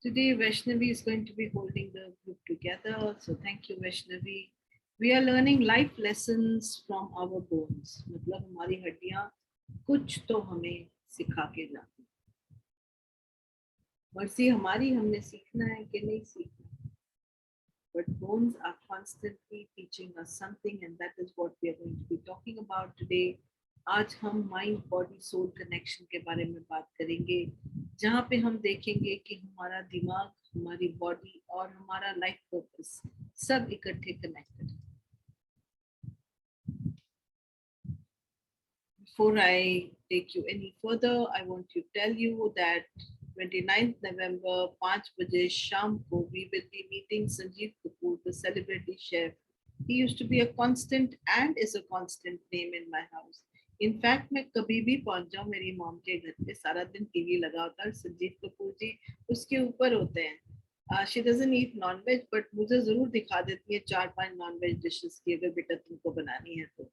Today, Vaishnavi is going to be holding the group together. So thank you, Vaishnavi. We are learning life lessons from our bones. मतलब हमारी हड्डियां कुछ तो हमें सिखा के जाती हैं। मर्जी हमारी, हमने सीखना है कि नहीं सीखना. But bones are constantly teaching us something, and that is what we are going to be talking about today. आज हम माइंड बॉडी सोल कनेक्शन के बारे में बात करेंगे, जहाँ पे हम देखेंगे कि हमारा दिमाग, हमारी बॉडी और हमारा लाइफ पर्पस सब इकट्ठे कनेक्टेड है. Before I take you any further, I want to tell you that 29th November 5 बजे शाम को we will be meeting Sanjeev Kapoor, the celebrity chef. He used to be a constant and is a constant name in my house. In fact मैं कभी भी पहुंच जाऊं मेरी mom के घर पे, सारा दिन टीवी लगा होता है, संजीव कपूर जी उसके ऊपर होते हैं. She doesn't eat non veg, but मुझे जरूर दिखा देती है 4-5 नॉन वेज डिशेस की, अगर बेटा तुमको बनानी है तो.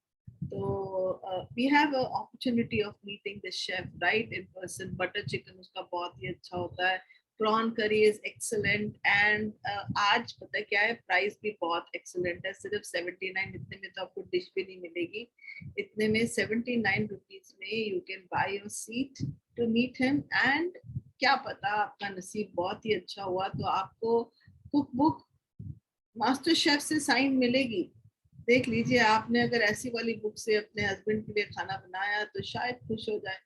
we have an opportunity of meeting the chef right in person. Butter chicken उसका बहुत ही अच्छा होता है. प्रॉन करी इज एक्सेलेंट. एंड आज पता क्या है, प्राइस भी बहुत एक्सेलेंट है. सिर्फ 79, इतने में तो आपको डिश भी नहीं मिलेगी. इतने में 79 रुपीज में you can buy your seat to meet him. And क्या पता आपका नसीब बहुत ही अच्छा हुआ तो आपको कुक बुक मास्टर शेफ से साइन मिलेगी. देख लीजिए, आपने अगर ऐसी वाली बुक से अपने हस्बैंड के लिए खाना बनाया तो शायद खुश हो जाए.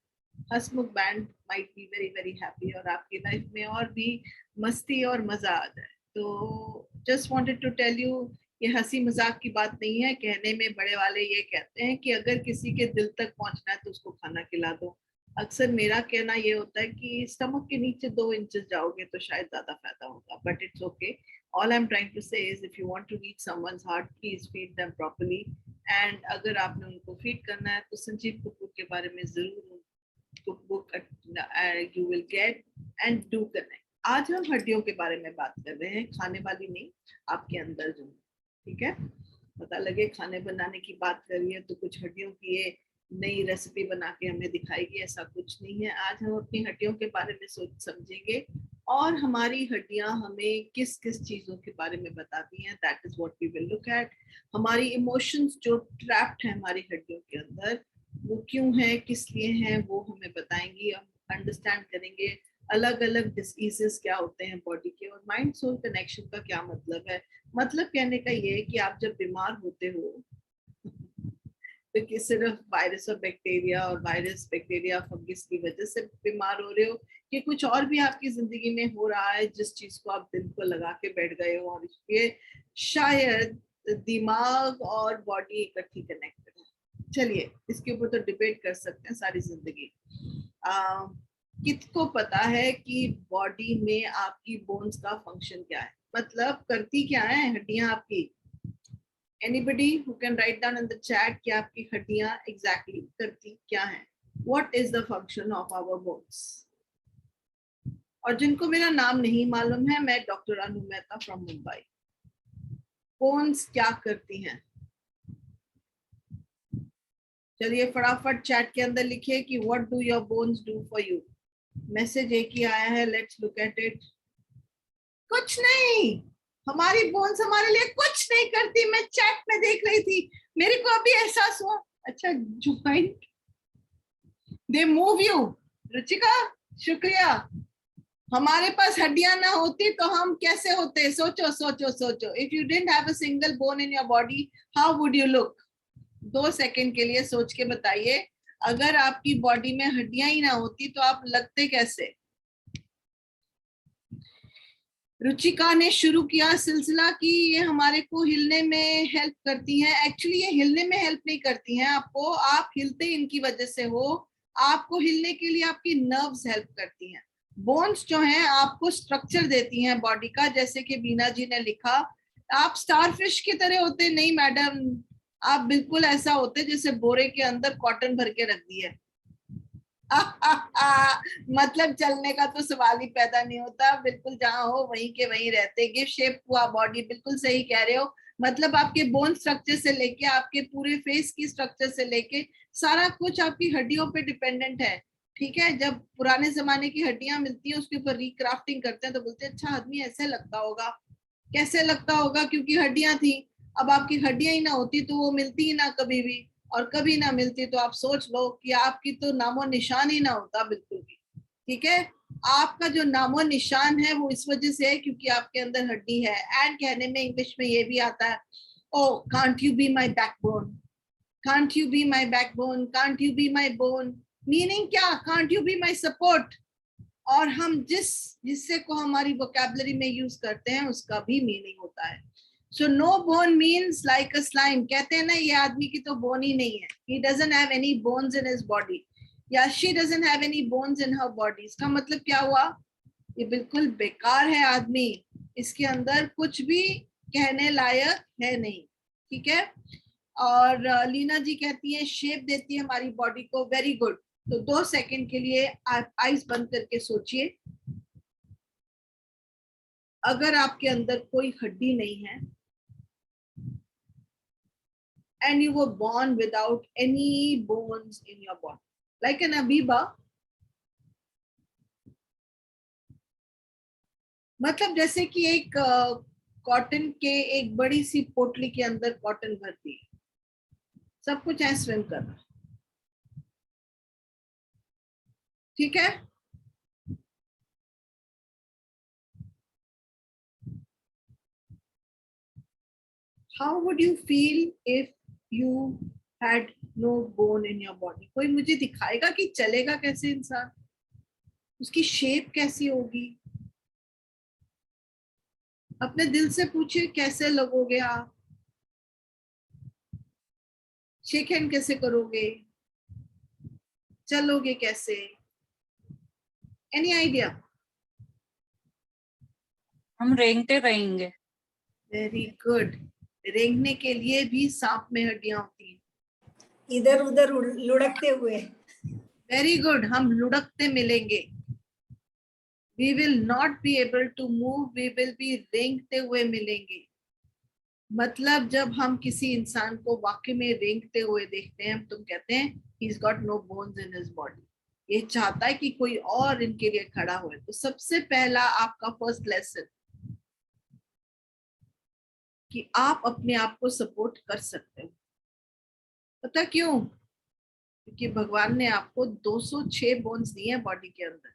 Husband might be very very happy, और आपकी लाइफ में और भी मस्ती और मजा आ जाए. तो just wanted to tell you, ये हंसी मजाक की बात नहीं है. कहने में बड़े वाले ये कहते हैं कि अगर किसी के दिल तक पहुंचना है तो उसको खाना खिला दो. अक्सर मेरा कहना ये होता है कि स्टमक के नीचे 2 इंचेस जाओगे तो शायद ज्यादा फायदा होगा. But it's okay. All I'm trying to say is, if you want to reach someone's heart, please feed them properly. And अगर आपने उनको फीड करना है तो संजीव कपूर के बारे में जरूर book you will get and do connect. आज हम हड्डियों के बारे में बात कर रहे हैं, खाने वाली नहीं, आपके अंदर जो. ठीक है, पता लगे खाने बनाने की बात करिए है तो कुछ हड्डियों की ये नई रेसिपी बना के हमें दिखाएगी, ऐसा कुछ नहीं है. आज हम अपनी हड्डियों के बारे में सोच समझेंगे और हमारी हड्डियां हमें किस किस चीजों के बारे में बताती हैं. That is what we will look at. हमारी इमोशंस जो ट्रैप्ड है हमारी हड्डियों के अंदर, वो क्यों है, किस लिए हैं, वो हमें बताएंगी. हम अंडरस्टैंड करेंगे अलग अलग डिसीजेस क्या होते हैं बॉडी के, और माइंड सोल कनेक्शन का क्या मतलब है. मतलब कहने का ये है कि आप जब बीमार होते हो तो कि सिर्फ वायरस और बैक्टीरिया, और वायरस बैक्टीरिया फंगस की वजह से बीमार हो रहे हो, कि कुछ और भी आपकी जिंदगी में हो रहा है जिस चीज को आप दिल को लगा के बैठ गए हो, और इसलिए शायद दिमाग और बॉडी इकट्ठी कनेक्टेड है. चलिए, इसके ऊपर तो डिबेट कर सकते हैं सारी जिंदगी. किसको पता है कि बॉडी में आपकी बोन्स का फंक्शन क्या है, मतलब करती क्या है हड्डियां आपकी. Anybody who can write down in the chat कि आपकी हड्डियां exactly करती क्या हैं. What is the function of our bones? और जिनको मेरा नाम नहीं मालूम है, मैं doctor Anu Mehta from Mumbai. Bones क्या करती हैं, चलिए फटाफट चैट के अंदर लिखिए कि what do your bones do for you. Message एक ही आया है, लेट्स लुक एट इट. कुछ नहीं, हमारी बोन्स हमारे लिए कुछ नहीं करती. मैं चैट में देख रही थी, मेरे को अभी एहसास हुआ. अच्छा, joint they move you. Ruchika, शुक्रिया. हमारे पास हड्डियां ना होती तो हम कैसे होते. सोचो सोचो सोचो. If you didn't have a single bone in your body, how would you look. 2 second के लिए सोच के बताइए, अगर आपकी बॉडी में हड्डियां ही ना होती तो आप लगते कैसे. रुचिका ने शुरू किया सिलसिला कि ये हमारे को हिलने में हेल्प करती हैं. एक्चुअली ये हिलने में हेल्प नहीं करती हैं आपको, आप हिलते इनकी वजह से हो. आपको हिलने के लिए आपकी नर्व्स हेल्प करती हैं. बोन्स जो हैं आपको स्ट्रक्चर देती हैं बॉडी का, जैसे कि बीना जी ने लिखा, आप स्टारफिश की तरह होते. नहीं मैडम, आप बिल्कुल ऐसा होते जैसे बोरे के अंदर कॉटन भर के रख दिया. मतलब चलने का तो सवाल ही पैदा नहीं होता. बिल्कुल जहां हो वहीं के वहीं रहते. Give shape to our body, बिल्कुल सही कह रहे हो. मतलब आपके बोन स्ट्रक्चर से लेके आपके पूरे फेस की स्ट्रक्चर से लेके सारा कुछ आपकी हड्डियों पे डिपेंडेंट है. ठीक है, जब पुराने जमाने की हड्डियां मिलती हैं उसके ऊपर रिक्राफ्टिंग करते हैं तो बोलते हैं अच्छा आदमी ऐसे लगता होगा। कैसे लगता होगा? क्योंकि हड्डियां थी। अब आपकी हड्डियां ही ना होती तो वो मिलती ही ना कभी भी, और कभी ना मिलती तो आप सोच लो कि आपकी तो नामो निशान ही ना होता बिल्कुल भी। ठीक है, आपका जो नामो निशान है वो इस वजह से है क्योंकि आपके अंदर हड्डी है। एंड कहने में इंग्लिश में ये भी आता है, oh can't you be my backbone, can't you be my backbone, can't you be my bone. Meaning क्या? Can't you be my support. और हम जिस हिस्से को हमारी वोकैबुलरी में यूज करते हैं उसका भी मीनिंग होता है। So no bone means like a slime. कहते हैं ना ये आदमी की तो बोन ही नहीं है, he doesn't have any bones in his body, या she doesn't have any bones in her body. इसका मतलब क्या हुआ? ये बिल्कुल बेकार है आदमी, इसके अंदर कुछ भी कहने लायक है नहीं। ठीक है, और लीना जी कहती है शेप देती है हमारी बॉडी को। Very good. तो 2 सेकंड के लिए आप आइज बंद करके सोचिए, अगर आपके अंदर कोई हड्डी नहीं है and you were born without any bones in your body like an amoeba, मतलब जैसे कि एक कॉटन के एक बड़ी सी पोटली के अंदर कॉटन भरती है, सब कुछ है स्विम कर रहा है। ठीक है, how would you feel if you had no bone in your body? कोई मुझे दिखाएगा कि चलेगा कैसे इंसान, उसकी शेप कैसी होगी? अपने दिल से पूछिए कैसे लगोगे आप, शेक हैंड कैसे करोगे, चलोगे कैसे? Any idea? हम रेंगते रहेंगे। Very good. रेंगने के लिए भी सांप में हड्डियां होती हैं, इधर उधर लुढ़कते हुए। वेरी गुड, हम लुढ़कते मिलेंगे। We will not be able to move, we will be रेंगते हुए मिलेंगे। मतलब जब हम किसी इंसान को वाकई में रेंगते हुए देखते हैं तुम कहते हैं he is got no bones in his body, ये चाहता है कि कोई और इनके लिए खड़ा हो। तो सबसे पहला आपका फर्स्ट लेसन कि आप अपने आप को सपोर्ट कर सकते हो। पता क्यों? क्योंकि भगवान ने आपको 206 बोन्स दिए हैं बॉडी के अंदर,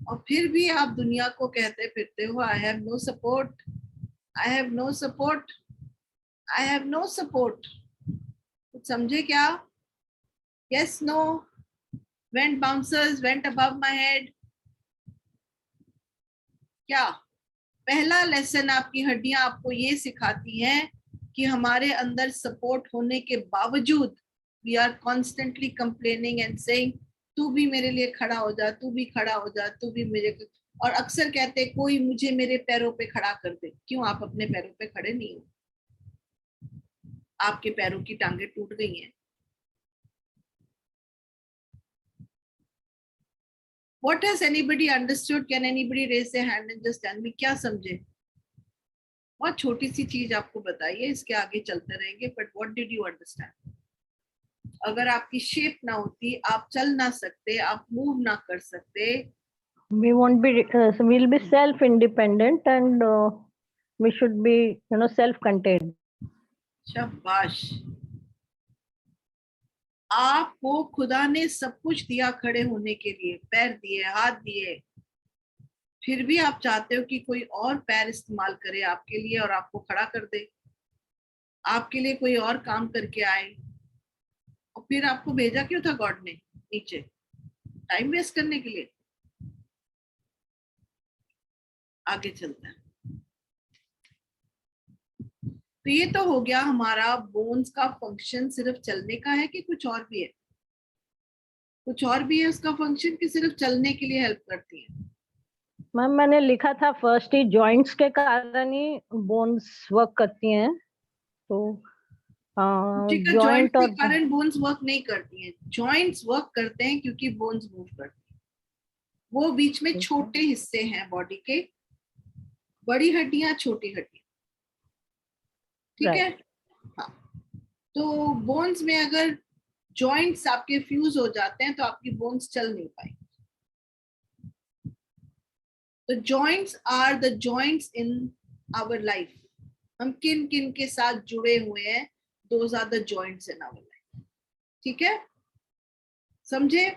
और फिर भी आप दुनिया को कहते फिरते हो I have no support, I have no support, I have no support. कुछ समझे क्या? Yes no? Went bouncers went above my head. क्या? पहला लेसन आपकी हड्डियां आपको ये सिखाती हैं कि हमारे अंदर सपोर्ट होने के बावजूद we are constantly complaining and saying तू भी मेरे लिए खड़ा हो जा, तू भी खड़ा हो जा, तू भी मेरे। और अक्सर कहते कोई मुझे मेरे पैरों पे खड़ा कर दे। क्यों? आप अपने पैरों पे खड़े नहीं हो, आपके पैरों की टांगे टूट गई हैं। What has anybody understood? Can anybody raise their hand and just tell me क्या समझे? बहुत छोटी सी चीज आपको बताइए, इसके आगे चलते रहेंगे। But what did you understand? अगर आपकी शेप ना होती, आप चल ना सकते, आप मूव ना कर सकते, we won't be we'll be self independent and we should be self contained. शाबाश। आपको खुदा ने सब कुछ दिया खड़े होने के लिए, पैर दिए, हाथ दिए, फिर भी आप चाहते हो कि कोई और पैर इस्तेमाल करे आपके लिए और आपको खड़ा कर दे, आपके लिए कोई और काम करके आए। और फिर आपको भेजा क्यों था गॉड ने नीचे? टाइम वेस्ट करने के लिए? आगे चलते हैं। तो ये तो हो गया हमारा बोन्स का फंक्शन सिर्फ चलने का है कि कुछ और भी है? कुछ और भी है उसका फंक्शन कि सिर्फ चलने के लिए हेल्प करती है? मैम मैंने लिखा था फर्स्ट ही जॉइंट्स के कारण ही बोन्स वर्क करती हैं, तो जॉइंट के कारण बोन्स वर्क नहीं करती हैं। जॉइंट्स वर्क करते हैं क्योंकि बोन्स मूव करती हैं। वो बीच में छोटे हिस्से हैं बॉडी के, बड़ी हड्डियां, छोटी हड्डियां। ठीक है, हाँ। तो बोन्स में अगर जॉइंट्स आपके फ्यूज हो जाते हैं तो आपकी बोन्स चल नहीं पाएंगी। तो joints are the joints in our life. हम किन किन के साथ जुड़े हुए हैं, those are the joints in our life. ठीक है, समझे?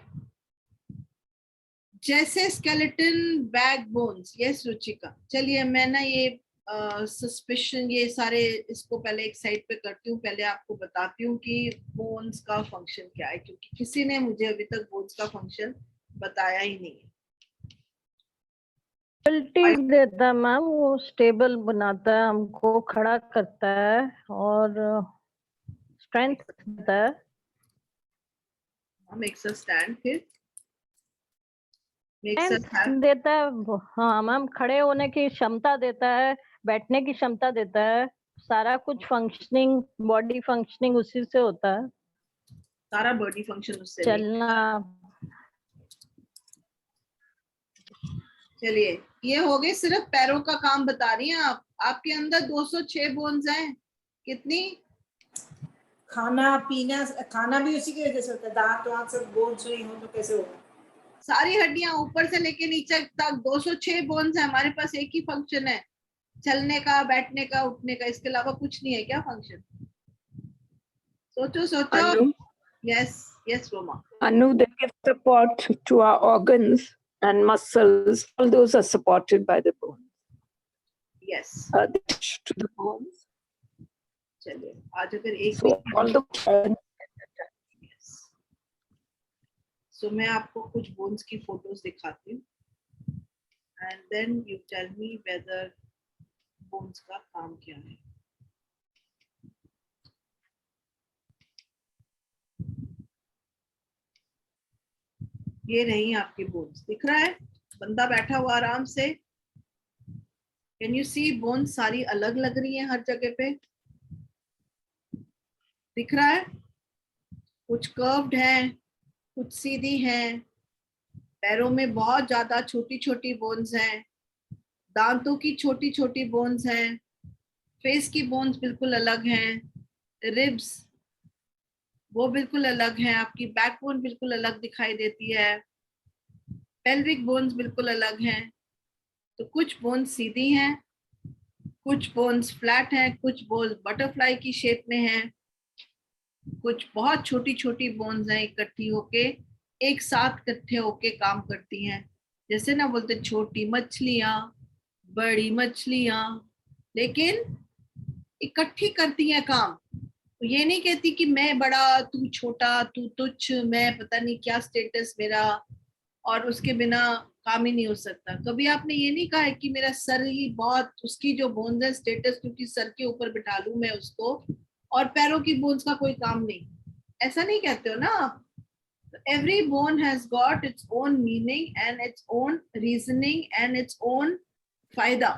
जैसे skeleton, back bones. Yes Ruchika, चलिए मैं ना ये सस्पिशन ये सारे इसको पहले एक साइड पे करती हूँ, पहले आपको बताती हूँ कि बोन्स का फंक्शन क्या है, क्योंकि किसी ने मुझे अभी तक बोन्स का फंक्शन बताया ही नहीं है। स्टेबिलिटी देता है मैम, वो स्टेबल बनाता है, हमको खड़ा करता है और स्ट्रेंथ देता है। makes us stand, फिर makes us have, देता है, हाँ मैम, खड़े होने की क्षमता देता है, बैठने की क्षमता देता है, सारा कुछ फंक्शनिंग, बॉडी फंक्शनिंग उसी से होता है। सारा बॉडी फंक्शन उससे चलना। चलिए, ये हो गए सिर्फ पैरों का काम बता रही हैं आप। आपके अंदर 206 बोन्स हैं। कितनी? खाना पीना, खाना भी उसी की वजह से होता है। दांत वांत सब बोन्स नहीं हो तो कैसे होगा? सारी हड्डियां ऊपर से लेके नीचे तक 206 बोन्स है। हमारे पास एक ही फंक्शन है, चलने का, बैठने का, उठने का। इसके अलावा कुछ नहीं है क्या फंक्शन? सोचो सोचो। Anu, yes yes Roma. Anu, they give support to our organs and muscles. All those are supported by the bones. Yes, They attach to the bones. चलिए आज अगर एक So all the सो मैं आपको कुछ बोन्स की फोटोज दिखाती हूँ and then you tell me whether bones का काम क्या है। ये नहीं आपके बोन्स, दिख रहा है? बंदा बैठा हुआ आराम से। कैन यू सी बोन्स सारी अलग लग रही हैं हर जगह पे? दिख रहा है? कुछ कर्व्ड हैं, कुछ सीधी हैं। पैरों में बहुत ज्यादा छोटी छोटी बोन्स हैं, दांतों की छोटी छोटी बोन्स हैं, फेस की बोन्स बिल्कुल अलग हैं, रिब्स वो बिल्कुल अलग हैं, आपकी बैकबोन बिल्कुल अलग दिखाई देती है, पेल्विक बोन्स बिल्कुल अलग हैं। तो कुछ बोन्स सीधी हैं, कुछ बोन्स फ्लैट हैं, कुछ बोन्स बटरफ्लाई की शेप में हैं, कुछ बहुत छोटी छोटी बोन्स हैं इकट्ठी होके, एक साथ इकट्ठे होके काम करती हैं। जैसे ना बोलते छोटी मछलियां, बड़ी मछलियां, लेकिन इकट्ठी करती हैं काम। तो ये नहीं कहती कि मैं बड़ा, तू छोटा, तू तुच्छ, मैं पता नहीं क्या स्टेटस मेरा, और उसके बिना काम ही नहीं हो सकता। कभी आपने ये नहीं कहा है कि मेरा सर ही बहुत, उसकी जो बोन्स है स्टेटस, क्योंकि सर के ऊपर बिठा लूं मैं उसको, और पैरों की बोन्स का कोई काम नहीं, ऐसा नहीं कहते हो ना आप? Every bone has got its own meaning and its own reasoning and its own फायदा।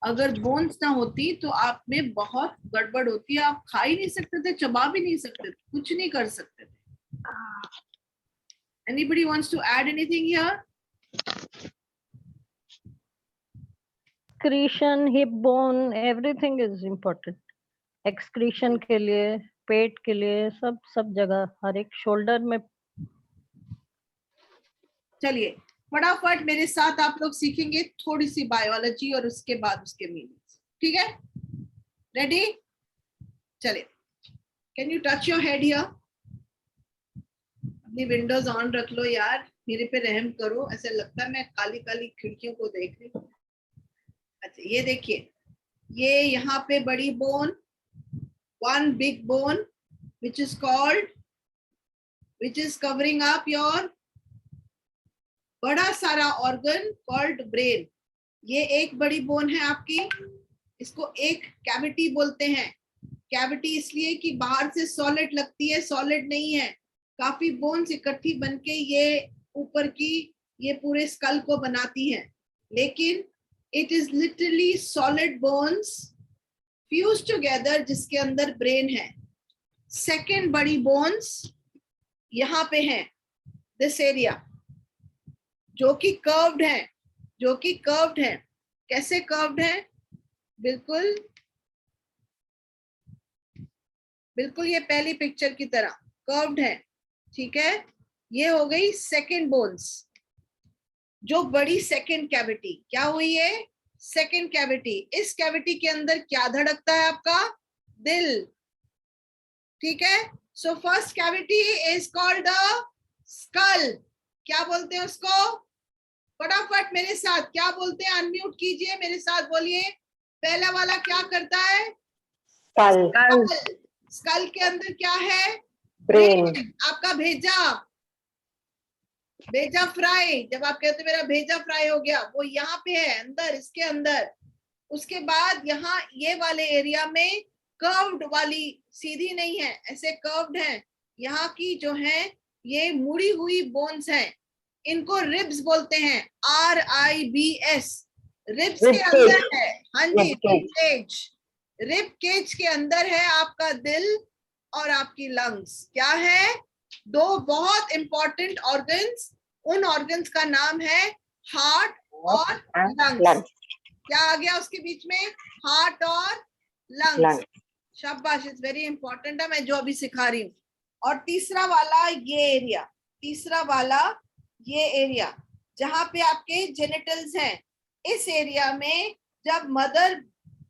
अगर बोन्स ना होती तो आप में बहुत गड़बड़ होती है, आप खा ही नहीं सकते थे, चबा भी नहीं सकते थे, कुछ नहीं कर सकते थे। Anybody wants to add anything here? Excretion, hip bone, everything is important. Excretion के लिए, पेट के लिए, सब जगह, हर एक शोल्डर में। चलिए फटाफट मेरे साथ आप लोग सीखेंगे थोड़ी सी बायोलॉजी और उसके बाद उसके मीनिंग्स। ठीक है, रेडी? चलिए, can you touch your head here? अपनी विंडोज ऑन रख लो यार, मेरे पे रहम करो, ऐसा लगता है मैं काली काली खिड़कियों को देख रही हूँ। अच्छा ये देखिए, ये यहाँ पे बड़ी bone, one big bone which is covering up your बड़ा सारा ऑर्गन कॉल्ड ब्रेन। ये एक बड़ी बोन है आपकी, इसको एक कैविटी बोलते हैं। कैविटी इसलिए कि बाहर से सॉलिड लगती है, सॉलिड नहीं है, काफी बोन्स इकट्ठी बनके ये ऊपर की ये पूरे स्कल को बनाती हैं, लेकिन it is literally solid bones fuse together जिसके अंदर ब्रेन है। सेकेंड बड़ी बोन्स यहाँ पे है, दिस एरिया, जो कि कर्व्ड है, कैसे कर्व्ड है? बिल्कुल बिल्कुल ये पहली पिक्चर की तरह कर्व्ड है। ठीक है, ये हो गई सेकंड बोन्स, जो बड़ी सेकंड कैविटी। क्या हुई है? Second cavity. इस कैविटी के अंदर क्या धड़कता है? आपका दिल। ठीक है, so first cavity is called the skull. क्या बोलते हैं उसको? फटाफट मेरे साथ क्या बोलते हैं? अनम्यूट कीजिए, मेरे साथ बोलिए। पहला वाला क्या करता है? skull, स्कल के अंदर क्या है? brain, आपका भेजा, भेजा फ्राई। जब आप कहते हो मेरा भेजा फ्राई हो गया, वो यहाँ पे है अंदर, इसके अंदर। उसके बाद यहाँ ये वाले एरिया में कर्व्ड वाली, सीधी नहीं है, ऐसे कर्व्ड है, यहाँ की जो है ये मुड़ी हुई बोन्स हैं, इनको रिब्स बोलते हैं। RIBS, रिब्स Rib के अंदर cage. है। हाँ जी, Rib rib cage. Rib cage के अंदर है आपका दिल और आपकी लंग्स। क्या है? दो बहुत इंपॉर्टेंट ऑर्गन्स। उन ऑर्गन्स का नाम है हार्ट और And लंग्स। lungs. क्या आ गया उसके बीच में? हार्ट और लंग्स। Lungs. शाबाश, इट्स वेरी इंपॉर्टेंट है, मैं जो अभी सिखा रही हूँ। और तीसरा वाला ये एरिया, तीसरा वाला ये एरिया जहां पे आपके जेनिटल्स हैं, इस एरिया में जब मदर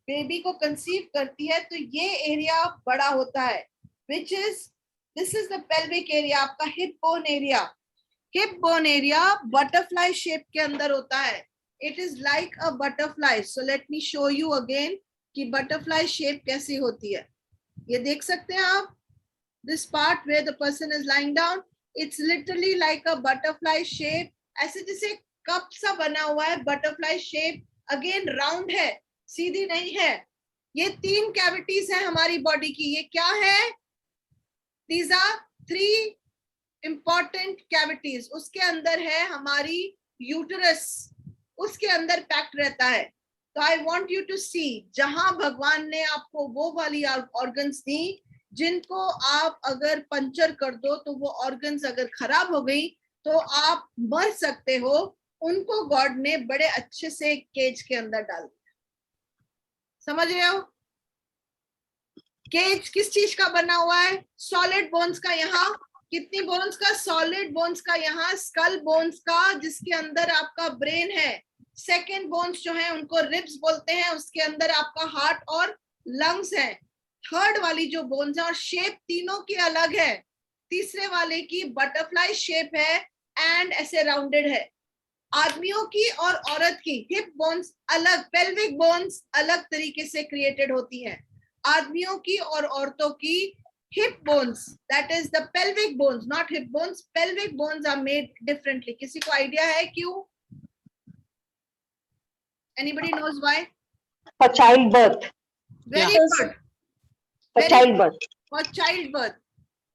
बेबी को कंसीव करती है तो ये एरिया बड़ा होता है, which is, this is the pelvic area, आपका hip bone area. Hip bone area butterfly shape के अंदर होता है। It is like a butterfly. So let me show you again कि बटरफ्लाई शेप कैसी होती है। ये देख सकते हैं आप, this part where the person is lying down, it's literally like a butterfly shape. ऐसे जैसे कप सा बना हुआ है, बटरफ्लाई शेप। अगेन राउंड है, सीधी नहीं है। ये 3 कैविटीज है हमारी बॉडी की। ये क्या है? These are 3 important cavities. उसके अंदर है हमारी यूटरस, उसके अंदर पैक्ड रहता है। तो आई वॉन्ट यू टू सी, जहां भगवान ने आपको वो वाली ऑर्गन्स दी जिनको आप अगर पंचर कर दो तो वो ऑर्गन्स अगर खराब हो गई तो आप मर सकते हो, उनको गॉड ने बड़े अच्छे से केज के अंदर डाल दिया। समझ रहे हो? केज किस चीज का बना हुआ है? सॉलिड बोन्स का। यहाँ कितनी बोन्स का? सॉलिड बोन्स का। यहाँ स्कल बोन्स का, जिसके अंदर आपका ब्रेन है। सेकंड बोन्स जो है उनको रिब्स बोलते हैं, उसके अंदर आपका हार्ट और लंग्स है। थर्ड वाली जो बोन्स है, और शेप तीनों की अलग है। तीसरे वाले की बटरफ्लाई शेप है एंड ऐसे राउंडेड है। आदमियों की और औरत की हिप बोन्स अलग, पेल्विक बोन्स अलग तरीके से क्रिएटेड होती हैं। आदमियों की और औरतों की hip bones, that is the pelvic bones, not hip bones, pelvic bones are made differently. किसी को आइडिया है क्यों? Anybody knows why? For childbirth. Very good. For Very childbirth. For childbirth.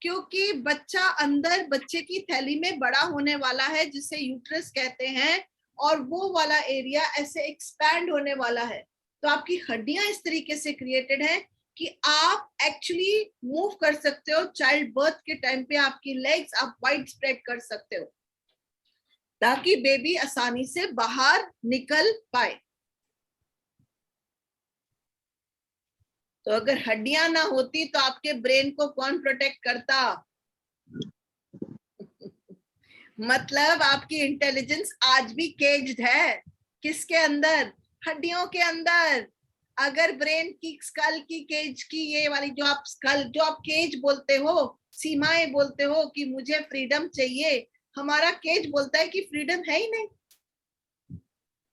क्योंकि बच्चा अंदर बच्चे की थैली में बड़ा होने वाला है, जिसे यूट्रस कहते हैं, और वो वाला एरिया ऐसे एक्सपैंड होने वाला है। तो आपकी हड्डियां इस तरीके से क्रिएटेड है कि आप एक्चुअली मूव कर सकते हो। चाइल्ड बर्थ के टाइम पे आपकी लेग्स आप वाइड स्प्रेड कर सकते हो ताकि बेबी आसानी से बाहर निकल पाए। तो अगर हड्डियां ना होती तो आपके ब्रेन को कौन प्रोटेक्ट करता? मतलब आपकी इंटेलिजेंस आज भी केज्ड है। किसके अंदर? हड्डियों के अंदर। अगर ब्रेन की, स्कल की, केज की, ये वाली जो आप स्कल, जो आप केज बोलते हो, सीमाएं बोलते हो कि मुझे फ्रीडम चाहिए, हमारा केज बोलता है कि फ्रीडम है ही नहीं।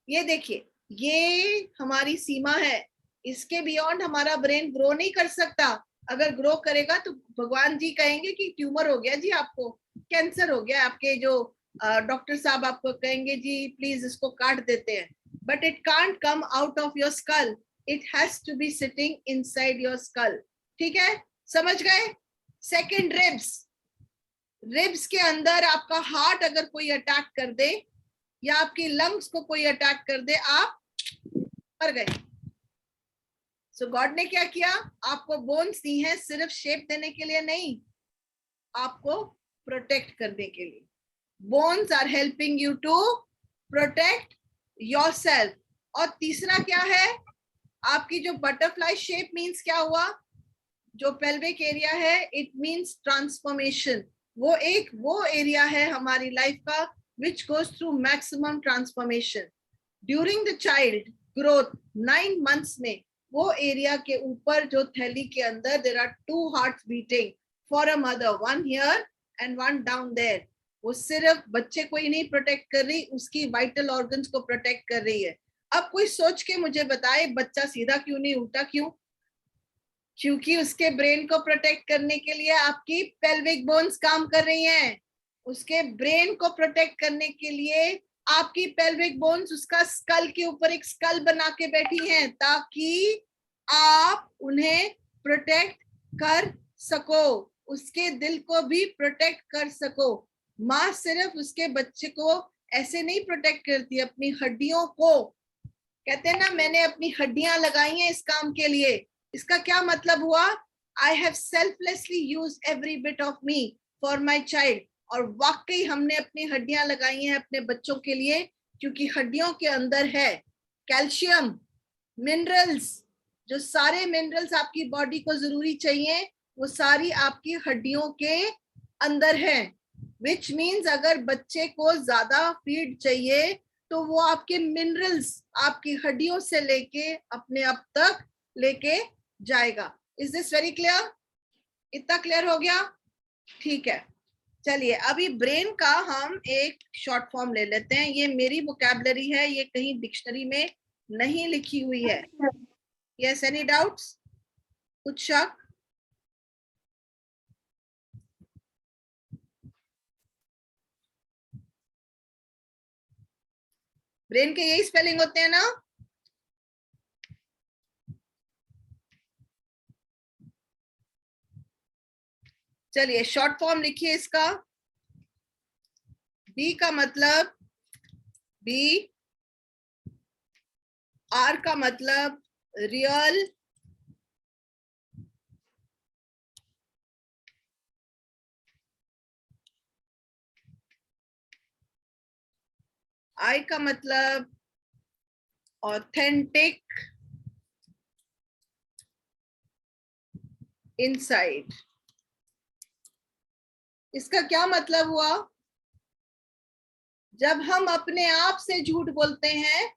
ये देखिए, ये हमारी सीमा है, इसके बियॉन्ड हमारा ब्रेन ग्रो नहीं कर सकता। अगर ग्रो करेगा तो भगवान जी कहेंगे कि ट्यूमर हो गया जी, आपको कैंसर हो गया, आपके जो डॉक्टर साहब आपको कहेंगे जी प्लीज इसको काट देते हैं। But it can't come out of your skull, it has to be sitting inside your skull. ठीक है, समझ गए? सेकंड रिब्स, रिब्स के अंदर आपका हार्ट अगर कोई अटैक कर दे या आपकी लंग्स को कोई अटैक कर दे, आप मर गए। सो गॉड ने क्या किया? आपको बोन्स दी हैं सिर्फ शेप देने के लिए नहीं, आपको प्रोटेक्ट करने के लिए। Bones are helping you to protect yourself. और तीसरा क्या है? आपकी जो बटरफ्लाई शेप मीन्स क्या हुआ? जो पेल्विक एरिया है, इट मीन्स ट्रांसफॉर्मेशन। वो एरिया है हमारी लाइफ का which goes through maximum transformation during the child growth 9 months में. वो एरिया के ऊपर जो थैली के अंदर there are 2 hearts beating for a mother, one here and one down there. वो सिर्फ बच्चे को ही नहीं प्रोटेक्ट कर रही, उसकी वाइटल ऑर्गन्स को प्रोटेक्ट कर रही है. अब कोई सोच के मुझे बताए बच्चा सीधा क्यों नहीं उल्टा क्यों? क्योंकि उसके ब्रेन को प्रोटेक्ट करने के लिए आपकी पेल्विक बोन्स काम कर रही हैं. उसके ब्रेन को प्रोटेक्ट करने के लिए आपकी पेल्विक बोन्स उसका स्कल के ऊपर एक स्कल बना के बैठी हैं ताकि आप उन्हें प्रोटेक्ट कर सको, उसके दिल को भी प्रोटेक्ट कर सको. माँ सिर्फ उसके बच्चे को ऐसे नहीं प्रोटेक्ट करती, अपनी हड्डियों को. कहते हैं ना मैंने अपनी हड्डियां लगाई हैं इस काम के लिए. इसका क्या मतलब हुआ? I have selflessly used every bit of me for my child. और वाकई हमने अपनी हड्डियां लगाई हैं अपने बच्चों के लिए, क्योंकि हड्डियों के अंदर है कैल्शियम, मिनरल्स. जो सारे मिनरल्स आपकी बॉडी को जरूरी चाहिए वो सारी आपकी हड्डियों के अंदर है. विच मीन्स अगर बच्चे को ज्यादा फीड चाहिए तो वो आपके मिनरल्स आपकी हड्डियों से लेके अपने अब तक लेके जाएगा. Is this very clear? इतना क्लियर हो गया? ठीक है. चलिए अभी ब्रेन का हम एक शॉर्ट फॉर्म ले लेते हैं. ये मेरी वोकैबुलरी है, ये कहीं डिक्शनरी में नहीं लिखी हुई है. Yes, any doubts? कुछ शक? ब्रेन के यही स्पेलिंग होते हैं ना? चलिए शॉर्ट फॉर्म लिखिए इसका. बी का मतलब बी, आर का मतलब रियल, आई का मतलब ऑथेंटिक, इनसाइड. इसका क्या मतलब हुआ? जब हम अपने आप से झूठ बोलते हैं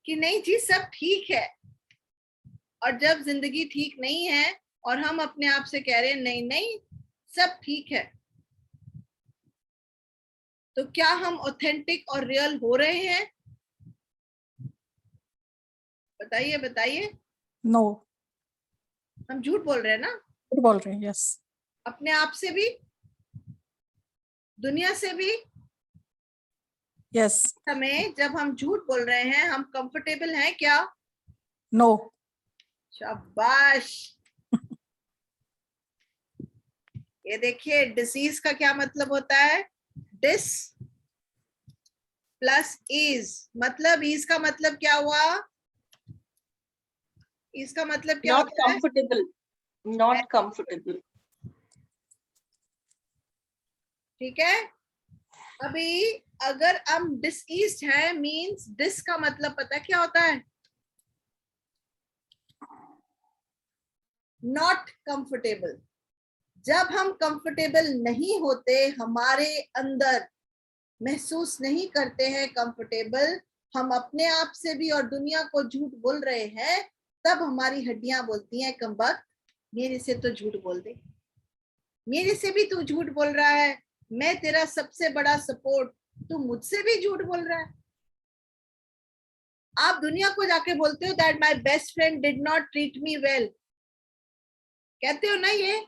कि नहीं जी सब ठीक है, और जब जिंदगी ठीक नहीं है और हम अपने आप से कह रहे हैं नहीं नहीं सब ठीक है, तो क्या हम ऑथेंटिक और रियल हो रहे हैं? बताइए बताइए. नो. हम झूठ बोल रहे हैं ना? झूठ बोल रहे हैं. यस. अपने आप से भी, दुनिया से भी. यस. हमें जब हम झूठ बोल रहे हैं हम कंफर्टेबल हैं क्या? नो. शाबाश. ये देखिए डिसीज का क्या मतलब होता है? Dis plus ease. मतलब इज का मतलब क्या हुआ? इसका मतलब क्या Not होता है? comfortable. Not comfortable. ठीक है. अभी अगर हम डिसईज्ड हैं मींस डिस का मतलब पता क्या होता है? Not comfortable. जब हम कंफर्टेबल नहीं होते, हमारे अंदर महसूस नहीं करते हैं कंफर्टेबल, हम अपने आप से भी और दुनिया को झूठ बोल रहे हैं, तब हमारी हड्डियां बोलती हैं कमबख्त मेरे से तो झूठ बोल दे, मेरे से भी तू झूठ बोल रहा है, मैं तेरा सबसे बड़ा सपोर्ट, तू मुझसे भी झूठ बोल रहा है. आप दुनिया को जाके बोलते हो that my best friend did not treat me well. कहते हो ना ये,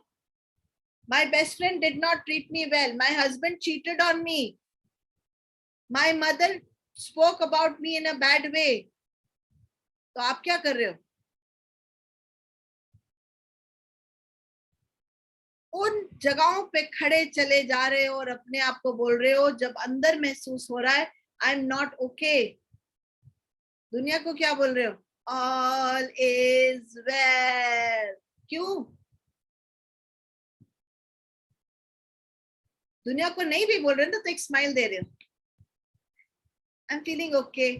my best friend did not treat me well, my husband cheated on me, my mother spoke about me in a bad way. तो आप क्या कर रहे हो? उन जगहों पे खड़े चले जा रहे हो और अपने आप को बोल रहे हो जब अंदर महसूस हो रहा है आई एम नॉट ओके. दुनिया को क्या बोल रहे हो? All is well. क्यों? दुनिया को नहीं भी बोल रहे हो तो एक स्माइल दे रहे हो, I am feeling okay.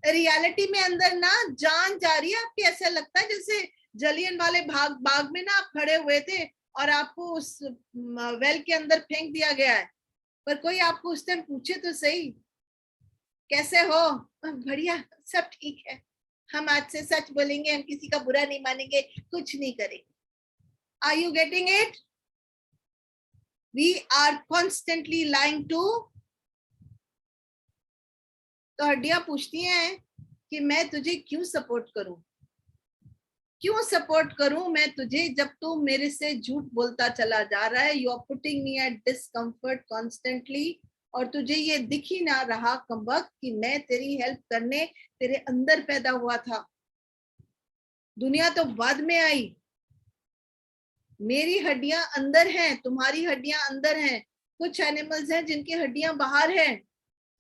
Reality में अंदर ना जान जा रही है आपकी. ऐसा लगता है जैसे जलियन वाले बाग में ना आप खड़े हुए थे और आपको उस वेल के अंदर फेंक दिया गया है, पर कोई आपको उस टाइम पूछे तो सही, कैसे हो? बढ़िया, सब ठीक है, हम आज से सच बोलेंगे, हम किसी का बुरा नहीं मानेंगे, कुछ नहीं करेंगे। Are you getting it? We are constantly lying to. तो हड्डियां पूछती हैं कि मैं तुझे क्यों सपोर्ट करूं, क्यों सपोर्ट करूं मैं तुझे, जब तू मेरे से झूठ बोलता चला जा रहा है। You are putting me at discomfort constantly, और तुझे ये दिख ही ना रहा कमबख्त कि मैं तेरी हेल्प करने तेरे अंदर पैदा हुआ था। दुनिया तो बाद में आई, मेरी हड्डियां अंदर हैं, तुम्हारी हड्डियां अंदर हैं। कुछ एनिमल्स हैं जिनकी हड्डियां बाहर हैं।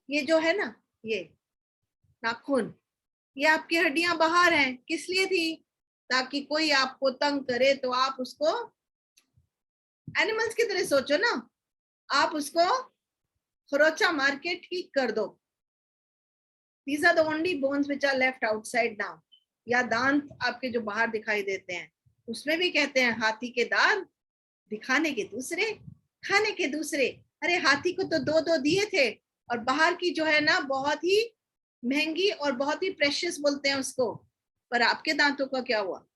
ये जो है ना, ये नाखून, ये आपकी हड्डियां बाहर हैं। किस लिए थी? ताकि कोई आपको तंग करे तो आप उसको, एनिमल्स की तरह सोचो ना, आप उसको खरोचा मार के ठीक कर दो। These are the only bones which are left outside now. या दांत आपके जो बाहर दिखाई देते हैं, उसमें भी कहते हैं हाथी के दांत दिखाने के दूसरे, खाने के दूसरे। अरे हाथी को तो दो दो दिए थे, और बाहर की जो है ना बहुत ही महंगी और बहुत ही प्रेशियस बोलते हैं उसको। पर आपके दांतों का क्या हुआ?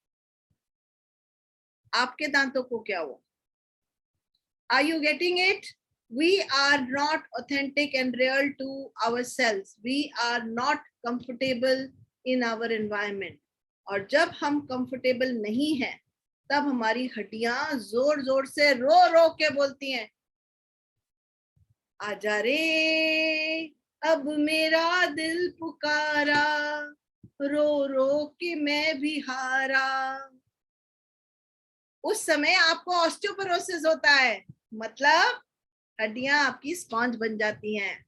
आपके दांतों को क्या हुआ? Are you getting it? We are not authentic and real to ourselves. We are not comfortable in our environment. और जब हम comfortable नहीं हैं, तब हमारी हड्डियां जोर जोर से रो रो के बोलती हैं, आजा रे अब मेरा दिल पुकारा, रो रो के मैं भी हारा। उस समय आपको ऑस्टियोपोरोसिस होता है, मतलब हड्डियां आपकी स्पॉन्ज बन जाती हैं।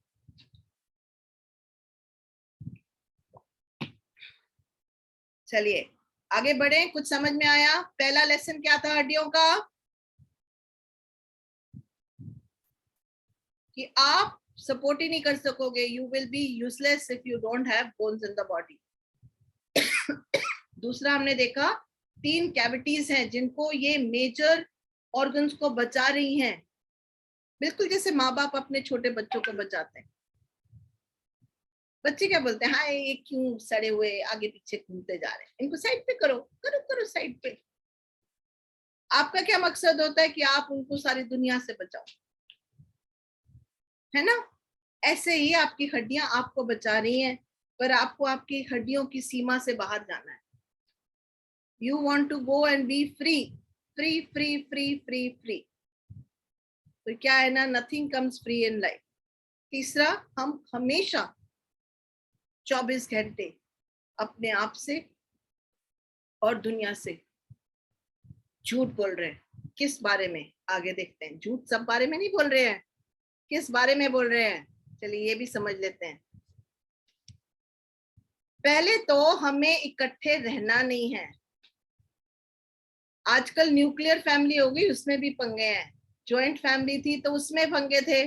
चलिए आगे बढ़े, कुछ समझ में आया? पहला लेसन क्या था हड्डियों का? कि आप सपोर्ट ही नहीं कर सकोगे, you will be useless if you don't have bones in the body. दूसरा हमने देखा 3 कैविटीज हैं जिनको ये मेजर ऑर्गन्स को बचा रही हैं, बिल्कुल जैसे माँ बाप अपने छोटे बच्चों को बचाते हैं। बच्चे क्या बोलते हैं, हाय ये क्यों सड़े हुए आगे पीछे घूमते जा रहे हैं, इनको साइड पे करो, करो करो साइड पे। आपका क्या मकसद होता है कि आप उनको सारी दुनिया से बचाओ, है ना? ऐसे ही आपकी हड्डियां आपको बचा रही हैं, पर आपको आपकी हड्डियों की सीमा से बाहर जाना है। You want to go and be free, free, free, free, free, free. तो क्या है ना, nothing comes free in life. तीसरा, हम हमेशा 24 घंटे अपने आप से और दुनिया से झूठ बोल रहे हैं। किस बारे में? आगे देखते हैं। झूठ सब बारे में नहीं बोल रहे हैं, किस बारे में बोल रहे हैं, चलिए ये भी समझ लेते हैं। पहले तो हमें इकट्ठे रहना नहीं है। आजकल न्यूक्लियर फैमिली हो गई, उसमें भी पंगे हैं। जॉइंट फैमिली थी तो उसमें पंगे थे।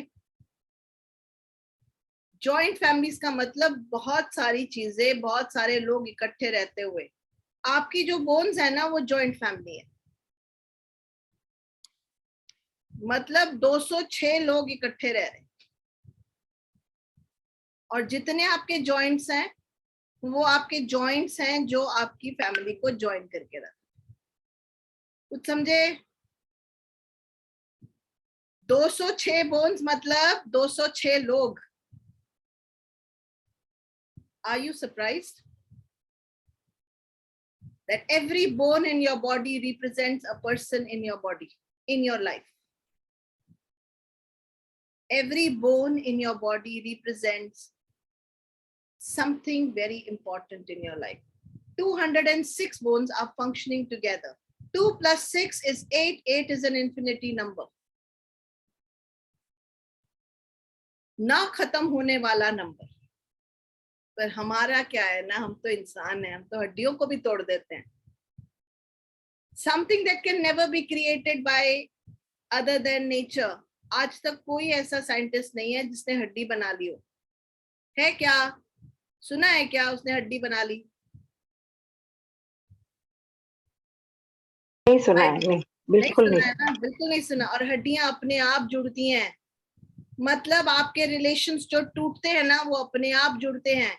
जॉइंट फैमिलीज का मतलब बहुत सारी चीजें, बहुत सारे लोग इकट्ठे रहते हुए। आपकी जो बोन्स है ना, वो जॉइंट फैमिली है, मतलब 206 लोग इकट्ठे रह रहे हैं, और जितने आपके जॉइंट्स हैं वो आपके जॉइंट्स हैं जो आपकी फैमिली को ज्वाइन करके रखते। कुछ समझे? 206 बोन्स मतलब 206 लोग। Are you surprised that every bone in your body represents a person in your body, in your life? Every bone in your body represents something very important in your life. 206 bones are functioning together. 2 plus 6 is 8. 8 is an infinity number. ना खत्म होने वाला number. पर हमारा क्या है ना, हम तो इंसान हैं, हम तो हड्डियों को भी तोड़ देते हैं। Something that can never be created by other than nature. आज तक कोई ऐसा साइंटिस्ट नहीं है जिसने हड्डी बना ली हो। है क्या? सुना है क्या उसने हड्डी बना ली? नहीं सुना है, नहीं। बिल्कुल सुना नहीं। है ना, बिल्कुल नहीं सुना। और हड्डियां अपने आप जुड़ती हैं, मतलब आपके रिलेशंस जो टूटते हैं ना वो अपने आप जुड़ते हैं।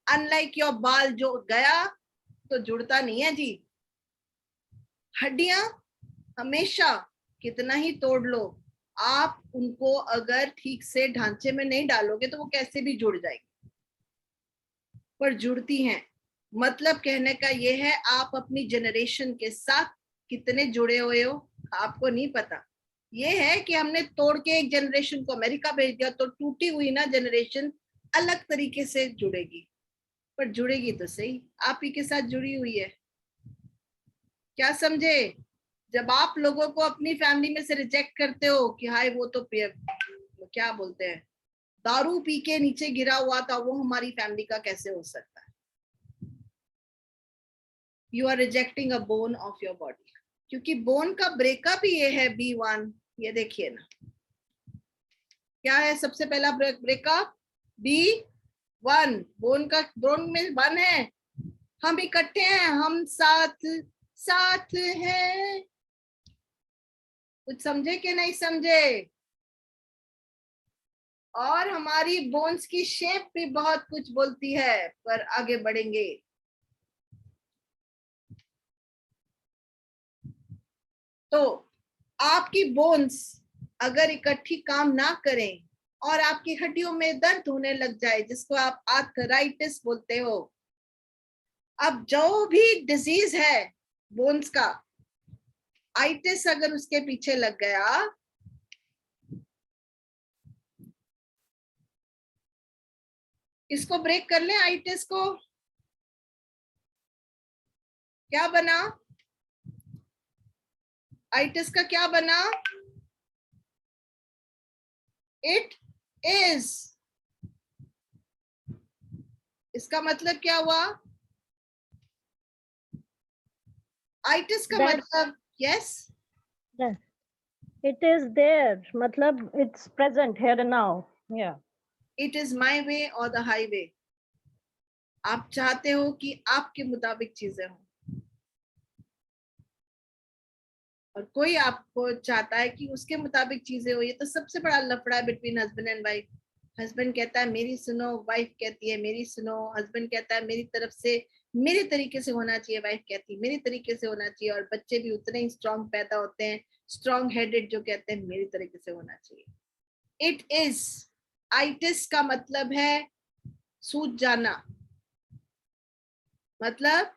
अनलाइक योर बाल जो गया तो जुड़ता नहीं है जी। हड्डियां हमेशा कितना ही तोड़ लो, आप उनको अगर ठीक से ढांचे में नहीं डालोगे तो वो कैसे भी जुड़ जाएगी, पर जुड़ती हैं। मतलब कहने का ये है, आप अपनी जनरेशन के साथ कितने जुड़े हुए हो आपको नहीं पता। ये है कि हमने तोड़ के एक जनरेशन को अमेरिका भेज दिया तो टूटी हुई ना जनरेशन अलग तरीके से जुड़ेगी, पर जुड़ेगी तो सही, आप ही के साथ जुड़ी हुई है। क्या समझे? जब आप लोगों को अपनी फैमिली में से रिजेक्ट करते हो कि हाय वो तो क्या बोलते हैं, दारू पी के नीचे गिरा हुआ था, वो हमारी फैमिली का कैसे हो सकता है? You are rejecting a bone of your body, क्योंकि बोन का ब्रेकअप ही ये है B1। ये देखिए ना, क्या है सबसे पहला ब्रेकअप? B1। बोन का बोन में 1 है, हम इकट्ठे हैं, हम साथ साथ हैं। कुछ समझे कि नहीं समझे? और हमारी बोन्स की शेप भी बहुत कुछ बोलती है, पर आगे बढ़ेंगे। तो आपकी बोन्स अगर इकट्ठी काम ना करें और आपकी हड्डियों में दर्द होने लग जाए, जिसको आप आर्थराइटिस बोलते हो, अब जो भी डिजीज है बोन्स का, आइटिस अगर उसके पीछे लग गया, इसको ब्रेक कर ले, आइटिस को, क्या बना? आइटिस का क्या बना? It is. इसका मतलब क्या हुआ? आइटिस का मतलब, yes, it is there, matlab it's present here and now. Yeah, it is my way or the highway. आप चाहते हो कि आपके मुताबिक चीजें हों, और कोई आपको चाहता है कि उसके मुताबिक चीजें हो। ये तो सबसे बड़ा लफड़ा है between husband and wife. Husband कहता है मेरी सुनो, वाइफ कहती है मेरी सुनो। हस्बैंड कहता है मेरी तरफ से मेरे तरीके से होना चाहिए, वाइफ कहती है मेरे तरीके से होना चाहिए। और बच्चे भी उतने ही स्ट्रांग पैदा होते हैं, स्ट्रांग हेडेड, जो कहते हैं मेरी तरीके से होना चाहिए। It is. आइटिस का मतलब है सूज जाना, मतलब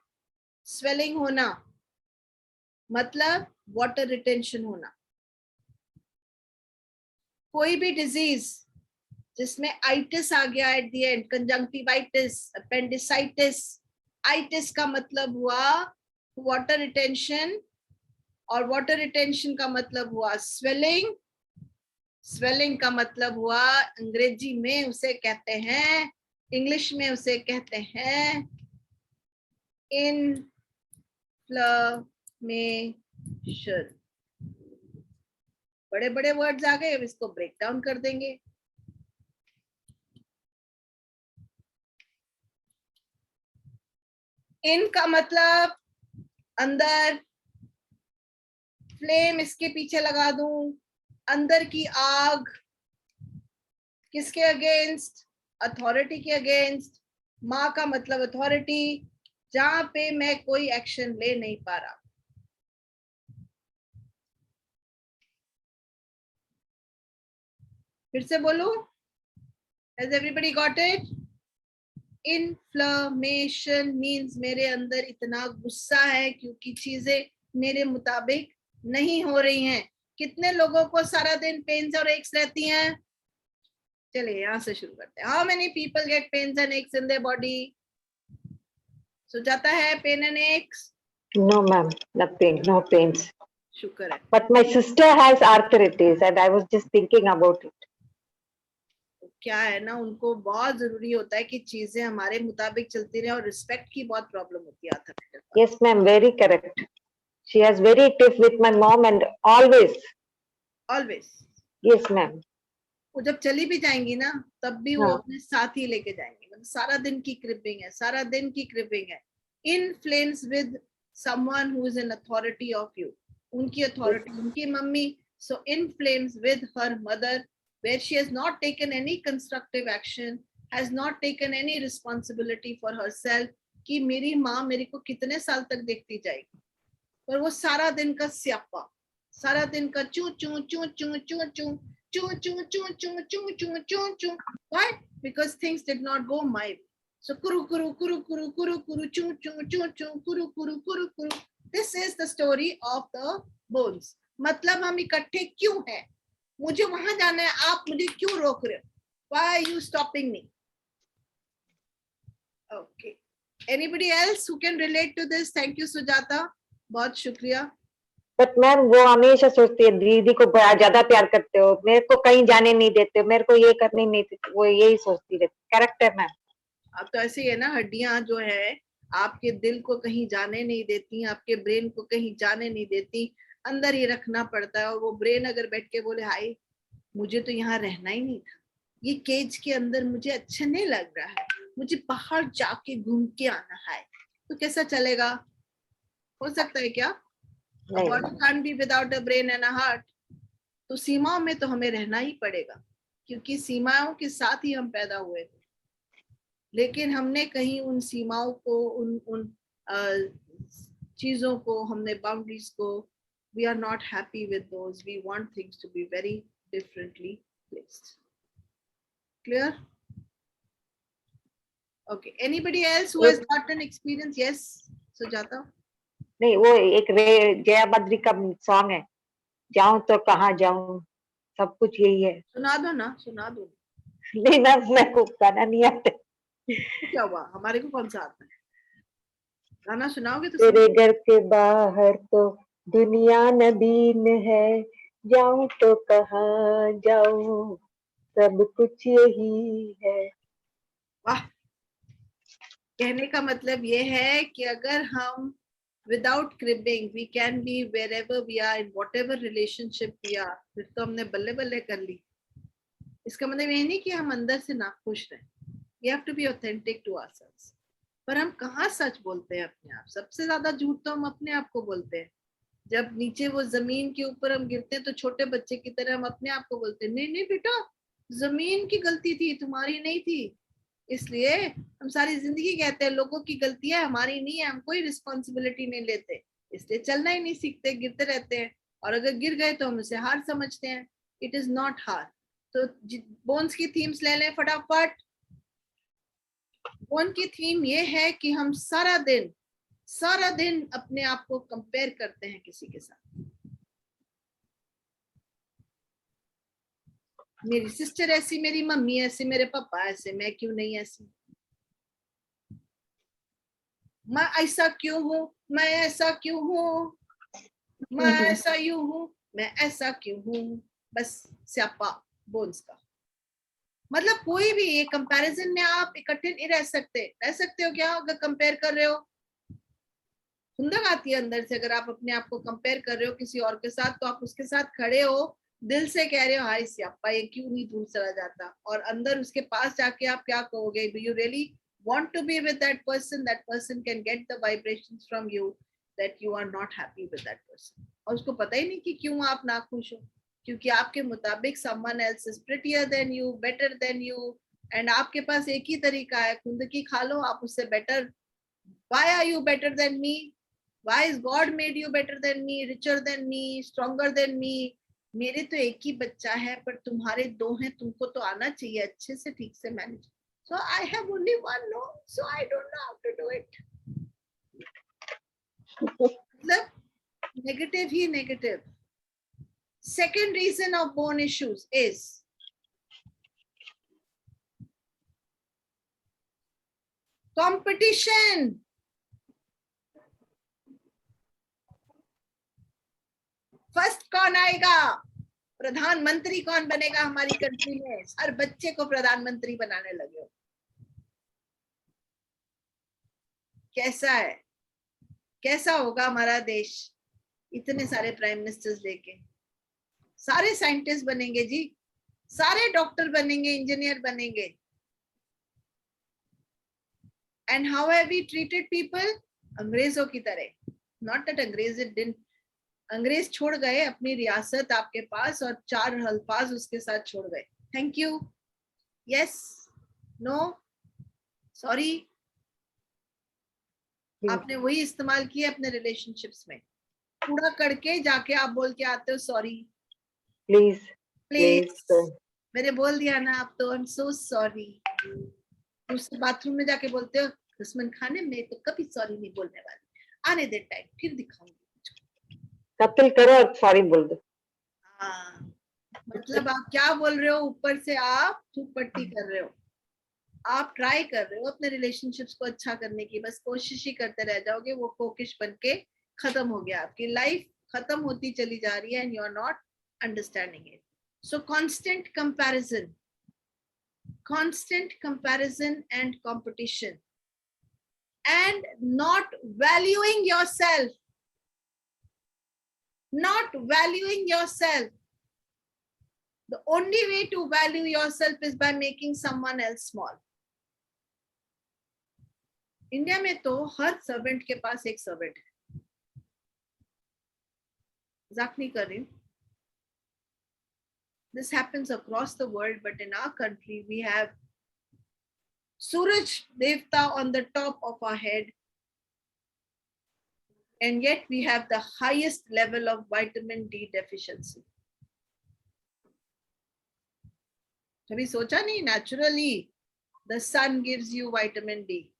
स्वेलिंग होना, मतलब वाटर रिटेंशन होना। कोई भी डिजीज जिसमें आइटिस आ गया at the end, conjunctivitis, appendicitis, itis का मतलब हुआ वाटर रिटेंशन, और वाटर रिटेंशन का मतलब हुआ स्वेलिंग, स्वेलिंग का मतलब हुआ अंग्रेजी में उसे कहते हैं, इंग्लिश में उसे कहते हैं इन्फ्लेमेशन। बड़े बड़े वर्ड्स आ गए, अब इसको ब्रेक डाउन कर देंगे। इन का मतलब अंदर, फ्लेम इसके पीछे लगा दूं, अंदर की आग, किसके अगेंस्ट? अथॉरिटी के अगेंस्ट। माँ का मतलब अथॉरिटी, जहां पे मैं कोई एक्शन ले नहीं पा रहा। फिर से बोलूं, has everybody got it? Inflammation means मेरे अंदर इतना गुस्सा है क्योंकि चीजें मेरे मुताबिक नहीं हो रही हैं। कितने लोगों को सारा दिन पेन्स और एक्स रहती हैं? चलिए यहां से शुरू करते हैं। How many people get pains and aches in their body? Sujata है pain and aches? No, ma'am, nothing, no pains. शुक्र है। But my sister has arthritis, and I was just thinking about it. क्या है ना, उनको बहुत जरूरी होता है कि चीजें हमारे मुताबिक चलती रहे, और रिस्पेक्ट की बहुत प्रॉब्लम होती है आर्थराइटिस में। Yes, ma'am, very correct. She has very tiff with my mom, and always. Always. Yes, ma'am. वो जब चली भी जाएंगी ना, तब भी वो हाँ। अपने साथ ही लेके जाएंगे। मतलब सारा दिन की क्रिपिंग है, सारा दिन की क्रिपिंग है। Influence with someone who is in authority of you. उनकी अथॉरिटी, उनकी mummy. So in flames with her mother, where she has not taken any constructive action, has not taken any responsibility for herself, कि मेरी माँ मेरे को कितने साल तक देखती जाएगी. पर वो सारा दिन का स्यापा, सारा दिन का चू चू चू चू चू चू चू चू चू चू चू चू चू चू. Why? Because things did not go my way. So kuru kuru kuru kuru kuru kuru choo choo choo choo kuru kuru kuru kuru. This is the story of the bones. मतलब हम इकट्ठे क्यों हैं? मुझे वहां जाना है, आप मुझे क्यों रोक रहे हो? Why are you stopping me? Okay. Anybody else who can relate to this? Thank you Sujata. बहुत शुक्रिया. बट मैम वो हमेशा सोचती है दीदी को ज्यादा प्यार करते हो, मेरे को कहीं जाने नहीं देते हो, मेरे को ये करने नहीं देते, वो यही सोचती रहती. Character ma'am. अब तो ऐसे ही है ना, हड्डियां जो है आपके दिल को कहीं जाने नहीं देती, आपके ब्रेन को कहीं जाने नहीं देती, अंदर ही रखना पड़ता है. और वो ब्रेन अगर बैठ के बोले हाय मुझे तो यहाँ रहना ही नहीं था, ये केज के अंदर मुझे अच्छा नहीं लग रहा है, मुझे बाहर जाके घूम के आना है, तो कैसा चलेगा? हो सकता है क्या? Body can't be without a brain and a heart. तो सीमाओं में तो हमें रहना ही पड़ेगा, क्योंकि सीमाओं के साथ ही हम पैदा हुए थे. लेकिन हमने कहीं उन सीमाओं को, उन चीजों को, हमने बाउंड्रीज को, we are not happy with those. We want things to be very differently placed. Clear? Okay. Anybody else who has got an experience? Yes, Sujata. नहीं, वो एक जया बद्री का सॉन्ग है, जाऊं तो कहाँ जाऊं, सब कुछ यही है. सुना दो ना, सुना दो. नहीं मैम, मेरे को गाना नहीं आता. क्या हुआ? हमारे को कौन सा आता है? गाना सुनाओगे तो तेरे घर के बाहर तो दुनिया नदीन है, जाऊं तो कहाँ जाऊं, सब कुछ यही है. वाह. कहने का मतलब ये है कि अगर हम without cribbing we can be wherever we are, in whatever relationship we are, फिर तो हमने बल्ले बल्ले कर ली. इसका मतलब ये नहीं कि हम अंदर से नाखुश रहें. We have to be authentic to ourselves. पर हम कहाँ सच बोलते हैं अपने आप? सबसे ज्यादा झूठ तो हम अपने आप को बोलते हैं. जब नीचे वो जमीन के ऊपर हम गिरते हैं तो छोटे बच्चे की तरह हम अपने आप को बोलते हैं, नहीं नहीं बेटा, जमीन की गलती थी, तुम्हारी नहीं थी. इसलिए हम सारी जिंदगी कहते हैं लोगों की गलती है, हमारी नहीं है, हम कोई रिस्पॉन्सिबिलिटी नहीं लेते, इसलिए चलना ही नहीं सीखते, गिरते रहते हैं. और अगर गिर गए तो हम उसे हार समझते हैं. इट इज नॉट हार. तो बोन्स की थीम्स ले लें फटाफट. बोन की थीम ये है कि हम सारा दिन अपने आप को कंपेयर करते हैं किसी के साथ. मेरी सिस्टर ऐसी, मेरी मम्मी ऐसी, मेरे पापा ऐसे, मैं क्यों नहीं ऐसी? मैं ऐसा क्यों हूँ, मैं ऐसा क्यों हूँ, मैं ऐसा यूं हूँ, मैं ऐसा क्यों हूँ. बस स्यापा बोन्स का. मतलब कोई भी ये कंपैरिजन में आप इकट्ठे नहीं रह सकते हो क्या? अगर कंपेयर कर रहे हो, खुंदक आती है अंदर से. अगर आप अपने आप को कंपेयर कर रहे हो किसी और के साथ, तो आप उसके साथ खड़े हो, दिल से कह रहे हो हाय स्यापा ये क्यों नहीं दूर चला जाता, और अंदर उसके पास जाके आप क्या कहोगे? Do you really want to be with that person? That person can get the vibrations from you that you are not happy with that person. और उसको पता ही नहीं कि क्यों आप नाखुश हो, क्योंकि आपके मुताबिक someone else is prettier than you, better than you, and आपके पास एक ही तरीका है, खुंदकी खा लो, आप उससे better. Why are you better than me? Why is God made you better than me, richer than me, stronger than me? मेरे तो एक ही बच्चा है, पर तुम्हारे दो हैं, तुमको तो आना चाहिए अच्छे से, ठीक से manage. So I have only one, no, so I don't know how to do it. मतलब negative he negative. Second reason of bone issues is competition. First कौन आएगा, प्रधानमंत्री कौन बनेगा हमारी कंट्री में? हर बच्चे को प्रधानमंत्री बनाने लगे हो. कैसा है, कैसा होगा हमारा देश? इतने सारे प्राइम मिनिस्टर्स लेके. सारे साइंटिस्ट बनेंगे जी, सारे डॉक्टर बनेंगे, इंजीनियर बनेंगे. And how have we treated people? अंग्रेजों की तरह. नॉट दैट अंग्रेज didn't अंग्रेज छोड़ गए अपनी रियासत आपके पास और 4 अल्फाज उसके साथ छोड़ गए. Thank you. Yes, no, sorry. आपने वही इस्तेमाल किया अपने रिलेशनशिप्स में. कूड़ा करके जाके आप बोल के आते हो सॉरी, प्लीज प्लीज. प्लीज. मैंने बोल दिया ना, आप तो आई एम सो सॉरी. दूसरे बाथरूम में जाके बोलते हो दुश्मन खाने में तो कभी सॉरी नहीं बोलने वाली, आने दे टाइम फिर दिखाऊंगी. कत्ल करो और सॉरी बोल दो. हाँ, मतलब आप क्या बोल रहे हो, ऊपर से आप धूप पट्टी कर रहे हो. आप ट्राई कर रहे हो अपने रिलेशनशिप्स को अच्छा करने की, बस कोशिश ही करते रह जाओगे. वो कोकिश बन के खत्म हो गया. आपकी लाइफ खत्म होती चली जा रही है and you are not understanding it. So constant comparison and competition and not valuing yourself. The only way to value yourself is by making someone else small. India में तो हर सर्वेंट के पास एक सर्वेंट है. मजाक नहीं कर रही हूं. This happens across the world, but in our country we have Suraj Devta on the top of our head, and yet we have the highest level of vitamin D deficiency. कभी सोचा नहीं? Naturally, the sun gives you vitamin D.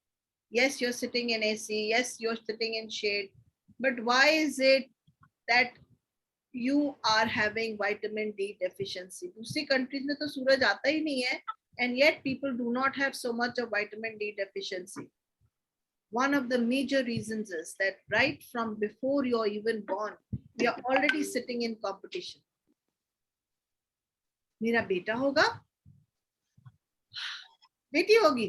Yes, you're sitting in AC. Yes, you're sitting in shade. But why is it that you are having vitamin D deficiency? दूसरी countries में तो सूरज आता ही नहीं है, and yet people do not have so much of vitamin D deficiency. One of the major reasons is that right from before you're even born, we are already sitting in competition. मेरा बेटा होगा, बेटी होगी.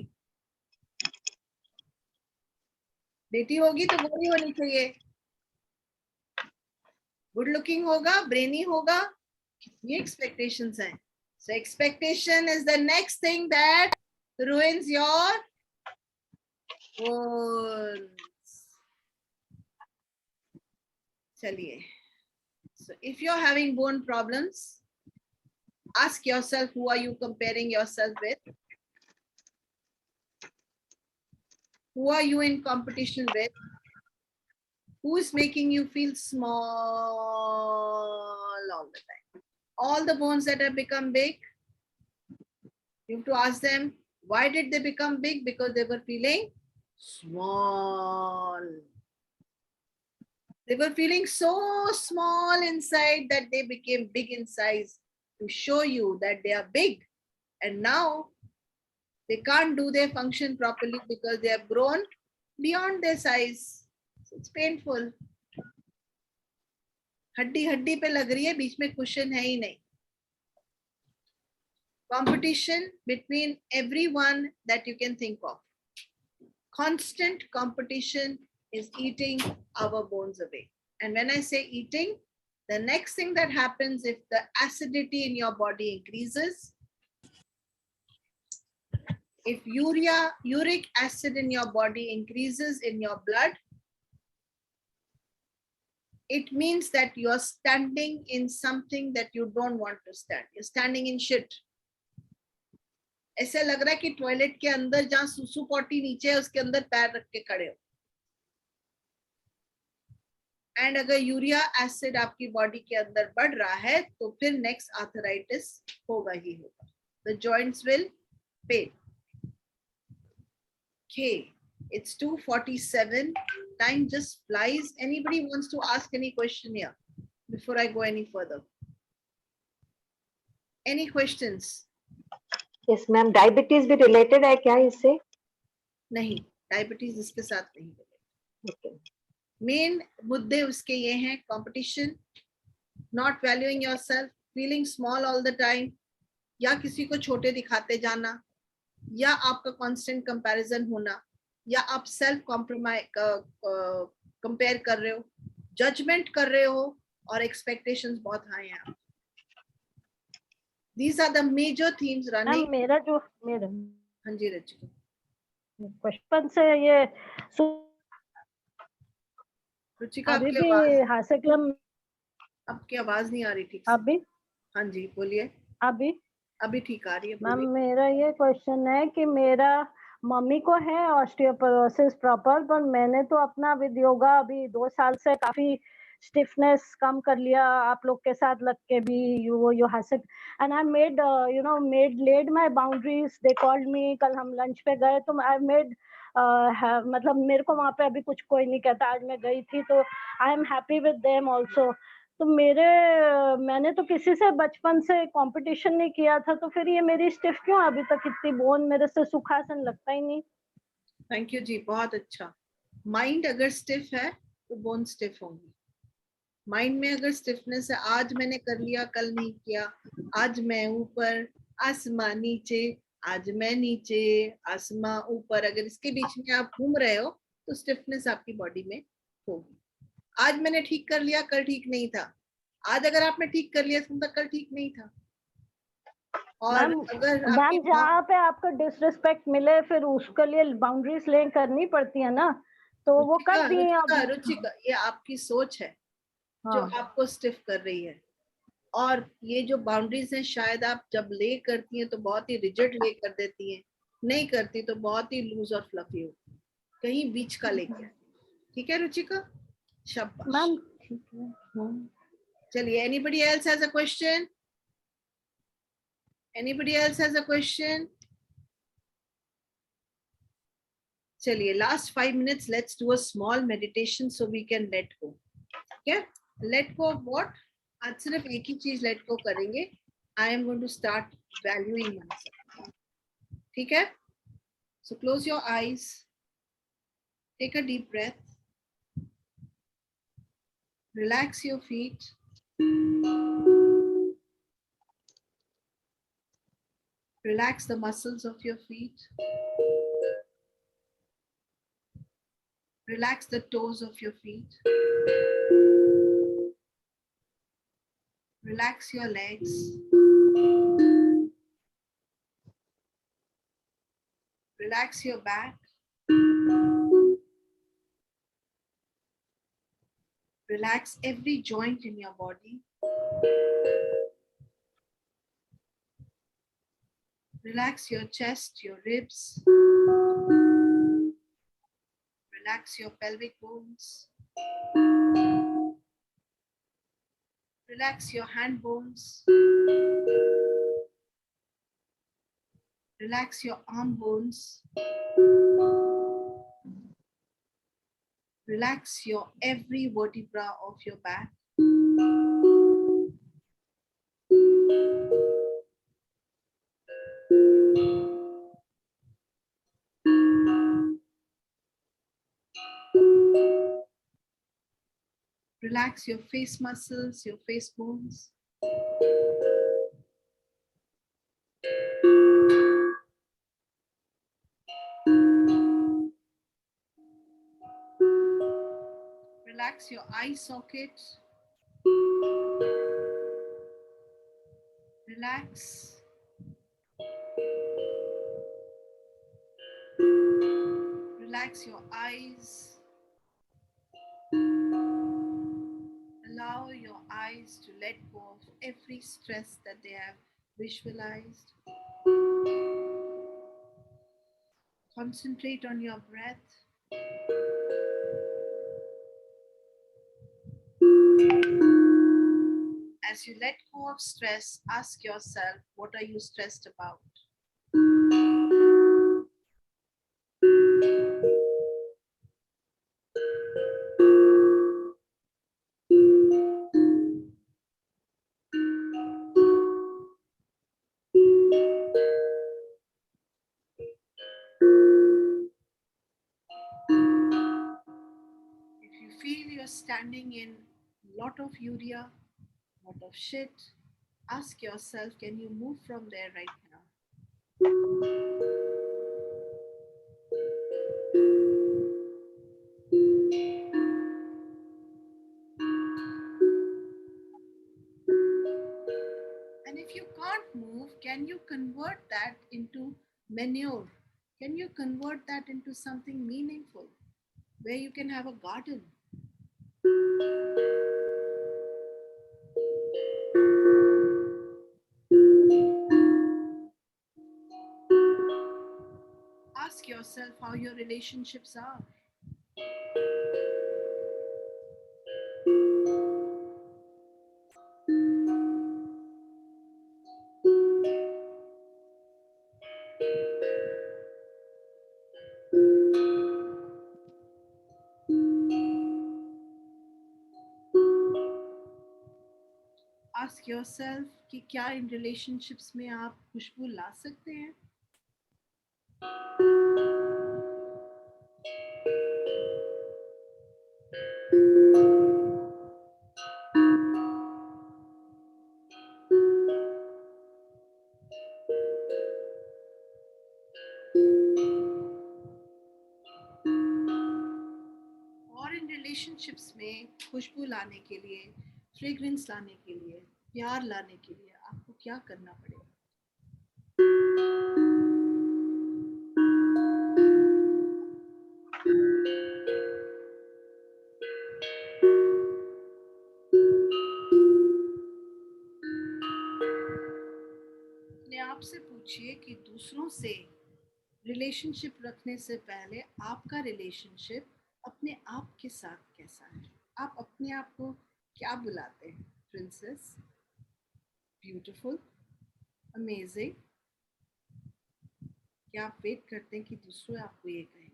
बेटी होगी तो गोरी होनी चाहिए, गुड लुकिंग होगा, ब्रेनी होगा. कितनी एक्सपेक्टेशंस हैं. So expectation is the next thing that ruins your bones. चलिए. So if you're having bone problems, ask yourself, who are you comparing yourself with? Who are you in competition with? Who is making you feel small all the time? All the bones that have become big, you have to ask them, why did they become big? Because they were feeling small. They were feeling so small inside that they became big in size to show you that they are big. And now they can't do their function properly because they have grown beyond their size. So it's painful. हड्डी हड्डी पे लग रही है, बीच में cushion है ही नहीं. Competition between everyone that you can think of. Constant competition is eating our bones away. And when I say eating, the next thing that happens, if the acidity in your body increases, if uric acid in your body increases in your blood, it means that you are standing in something that you don't want to stand. You're standing in shit. ऐसे लग रहा है कि toilet के अंदर जहां सुसु potty नीचे है उसके अंदर पैर रख के खड़े हो. एंड अगर यूरिया एसिड आपकी बॉडी के अंदर बढ़ रहा है तो फिर नेक्स्ट आर्थराइटिस होगा ही होगा. The joints will pain. Okay, it's 2:47. Time just flies. Anybody wants to ask any question here before I go any further? Any questions? Yes, ma'am. Diabetes भी related है क्या इससे? नहीं, डायबिटीज इसके साथ नहीं related. Okay. मेन मुद्दे उसके ये हैं, competition, not valuing yourself, feeling small all the time, या किसी को छोटे दिखाते जाना, या आपका कांस्टेंट कंपैरिजन होना, या आप सेल्फ कंपेयर कर रहे हो, जजमेंट कर रहे हो, और एक्सपेक्टेशंस बहुत हाई हैं. These are the major themes running. मेरा हाँ जी रचिका. बचपन से ये रुचिका अभी आपकी भी आवाज हास्यकलम आपकी आवाज नहीं आ रही ठीक से। अभी हाँ जी बोलिए। अभी ठीक आ रही है, मैम बोलिए। मेरा ये क्वेश्चन है कि मेरा मम्मी को है ऑस्टियोपोरोसिस प्रॉपर, पर मैंने तो अपना विद योगा अभी 2 साल से काफी स्टिफनेस कम कर लिया, आप लोग के साथ लग के भी यू हैसिड and I made made laid my boundaries, they called me, कल हम लंच पे गए तो आई मेड मतलब मेरे को वहां पे अभी कुछ कोई नहीं कहता, आज मैं गई थी तो I am happy with them also. तो मैंने तो किसी से बचपन से कंपटीशन नहीं किया था, तो फिर ये मेरी स्टिफ क्यों अभी तक इतनी बोन मेरे से सुखासन लगता ही नहीं। थैंक यू जी, बहुत अच्छा। माइंड अगर स्टिफ है तो बोन स्टिफ होंगी। माइंड में अगर स्टिफनेस है, आज मैंने कर लिया कल नहीं किया, आज मैं ऊपर आसमां नीचे, आज मैं नीचे आसमां ऊपर, अगर इसके बीच में आप घूम रहे हो तो स्टिफनेस आपकी बॉडी में होगी। आज मैंने ठीक कर लिया कल ठीक नहीं था, आज अगर आपने ठीक कर लिया तो कल ठीक नहीं था। और अगर मैम जहाँ पे आपको डिसरिस्पेक्ट मिले फिर उसके लिए बाउंड्रीज ले करनी पड़ती है ना, तो वो कर दी है अब। रुचिका, ये आपकी सोच है जो हाँ आपको स्टिफ कर रही है। और ये जो बाउंड्रीज हैं, शायद आप जब ले करती हैं तो बहुत ही रिजिड ले कर देती हैं, नहीं करती तो बहुत ही लूज और फ्लफी होती है, कहीं बीच का लेके। ठीक है रुचिका, शाबाश। मैम चलिए, anybody else has a question? Anybody else has a question? चलिए, last 5 minutes, let's do a small meditation so we can let go. ठीक है, लेट गो ऑफ व्हाट? आज सिर्फ एक ही चीज लेट गो करेंगे। I am going to start valuing myself. ठीक है, so close your eyes, take a deep breath, relax your feet, relax the muscles of your feet, relax the toes of your feet, relax your legs, relax your back, relax every joint in your body, relax your chest, your ribs, relax your pelvic bones, relax your hand bones, relax your arm bones, relax your every vertebra of your back, relax your face muscles, your face bones, relax your eye socket, relax, relax your eyes, allow your eyes to let go of every stress that they have visualized. Concentrate on your breath. As you let go of stress, ask yourself, what are you stressed about? If you feel you're standing in a lot of urea, lot of shit, ask yourself, can you move from there right now? And if you can't move, can you convert that into manure? Can you convert that into something meaningful where you can have a garden? Ask yourself how your relationships are. Ask yourself कि क्या इन relationships में आप खुशबू ला सकते हैं? और इन relationships में खुशबू लाने के लिए, fragrance लाने के लिए, प्यार लाने के लिए आपको क्या करना पड़ेगा? अपने आप से पूछिए कि दूसरों से रिलेशनशिप रखने से पहले आपका रिलेशनशिप अपने आप के साथ कैसा है? आप अपने आप को क्या बुलाते हैं? Princess, beautiful, amazing? क्या आप वेट करते हैं कि दूसरे आपको ये कहेंगे?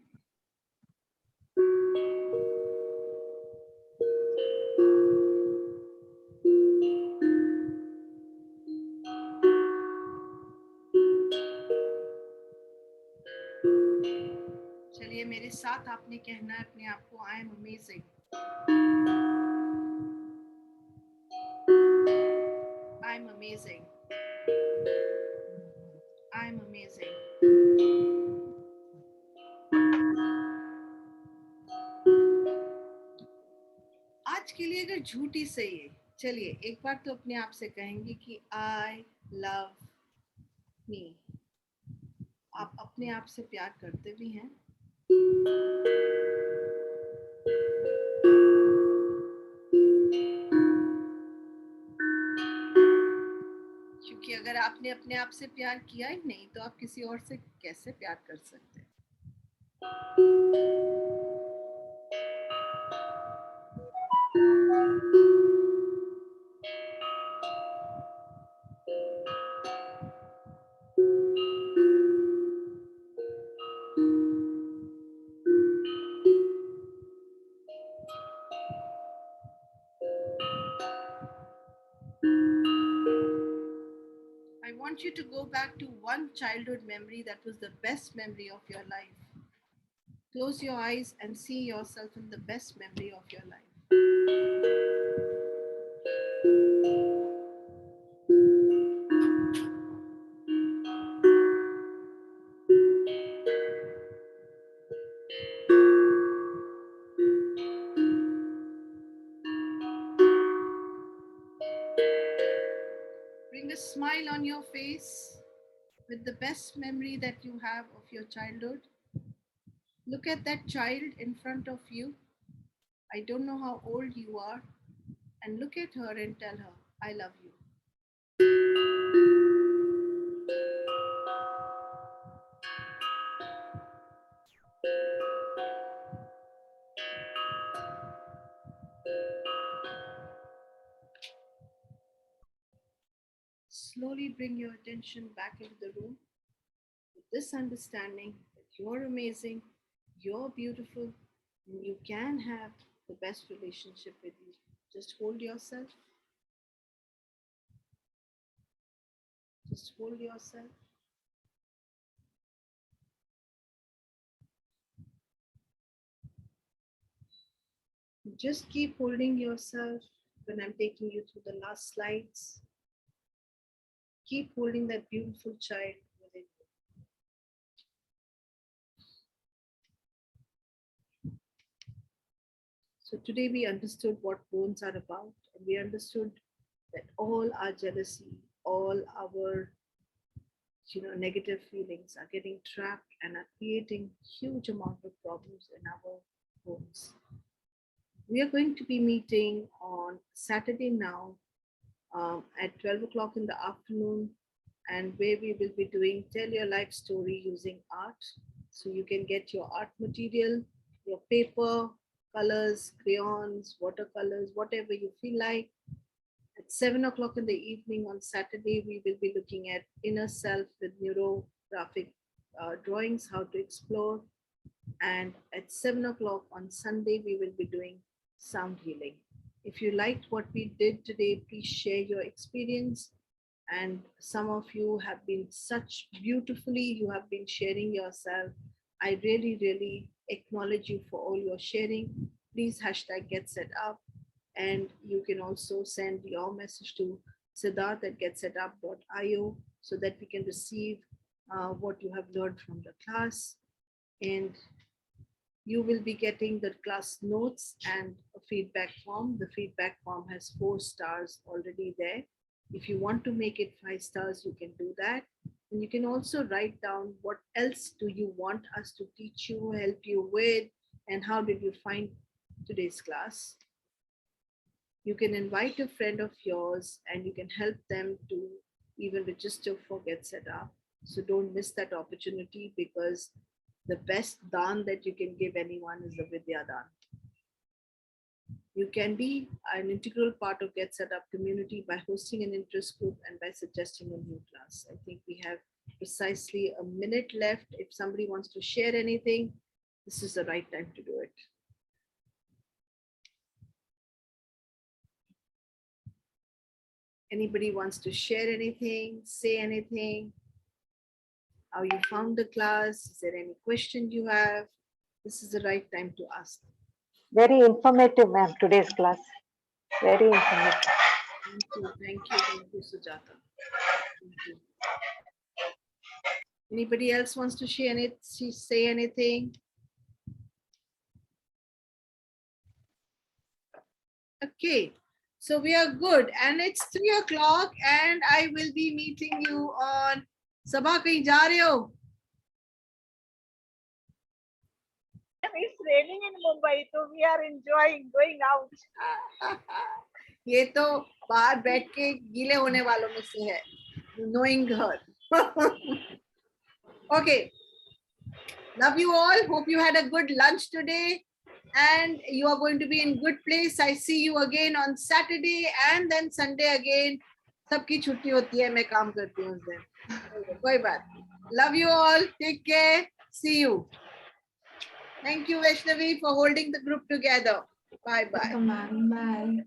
चलिए मेरे साथ आपने कहना है अपने आप को, I am amazing, I am amazing, I am amazing. आज के लिए अगर झूठी सही है, चलिए एक बार तो अपने आप से कहेंगे कि आई लव मी। आप अपने आप से प्यार करते भी हैं? क्योंकि अगर आपने अपने आप से प्यार किया ही नहीं तो आप किसी और से कैसे प्यार कर सकते हैं? I want you to go back to one childhood memory that was the best memory of your life. Close your eyes and see yourself in the best memory of your life. Bring a smile on your face with the best memory that you have of your childhood. Look at that child in front of you. I don't know how old you are. And look at her and tell her, I love you. Slowly bring your attention back into the room with this understanding that you're amazing, you're beautiful, and you can have the best relationship with you. Just hold yourself. Just hold yourself. Just keep holding yourself when I'm taking you through the last slides. Keep holding that beautiful child within you. So today we understood what bones are about, and we understood that all our jealousy, all our negative feelings are getting trapped and are creating huge amount of problems in our homes. We are going to be meeting on Saturday now at 12 o'clock in the afternoon, and where we will be doing Tell Your Life Story using art. So you can get your art material, your paper, colors, crayons, watercolors, whatever you feel like. At 7 o'clock in the evening on Saturday, we will be looking at inner self with neurographic drawings, how to explore. And at 7 o'clock on Sunday, we will be doing sound healing. If you liked what we did today, please share your experience. And some of you have been such beautifully, you have been sharing yourself. I really, really acknowledge you for all your sharing. Please hashtag Get Set Up. And you can also send your message to siddharth@getsetup.io so that we can receive what you have learned from the class. And you will be getting the class notes and a feedback form. The feedback form has 4 stars already there. If you want to make it 5 stars, you can do that. And you can also write down what else do you want us to teach you, help you with, and how did you find today's class. You can invite a friend of yours and you can help them to even register for Get Set Up. So don't miss that opportunity, because the best daan that you can give anyone is the Vidya Daan. You can be an integral part of Get Set Up community by hosting an interest group and by suggesting a new class. I think we have precisely a minute left. If somebody wants to share anything, this is the right time to do it. Anybody wants to share anything, say anything? How you found the class? Is there any question you have? This is the right time to ask. Very informative, ma'am, today's class. Very informative. Thank you, Sujata. Thank you. Anybody else wants to share say anything? Okay, so we are good, and it's 3 o'clock, and I will be meeting you on Sabha kahin ja rahe ho? It's raining in Mumbai, so we are enjoying going out. ये तो बाहर बैठ के गीले होने वालों में से है. Knowing her. Okay. Love you all. Hope you had a good lunch today. And you are going to be in good place. I see you again on Saturday and then Sunday again. सबकी छुट्टी होती है, मैं काम करती हूँ उस दिन. कोई बात. Love you all. Take care. See you. Thank you, Vaishnavi, for holding the group together. Bye bye. Bye.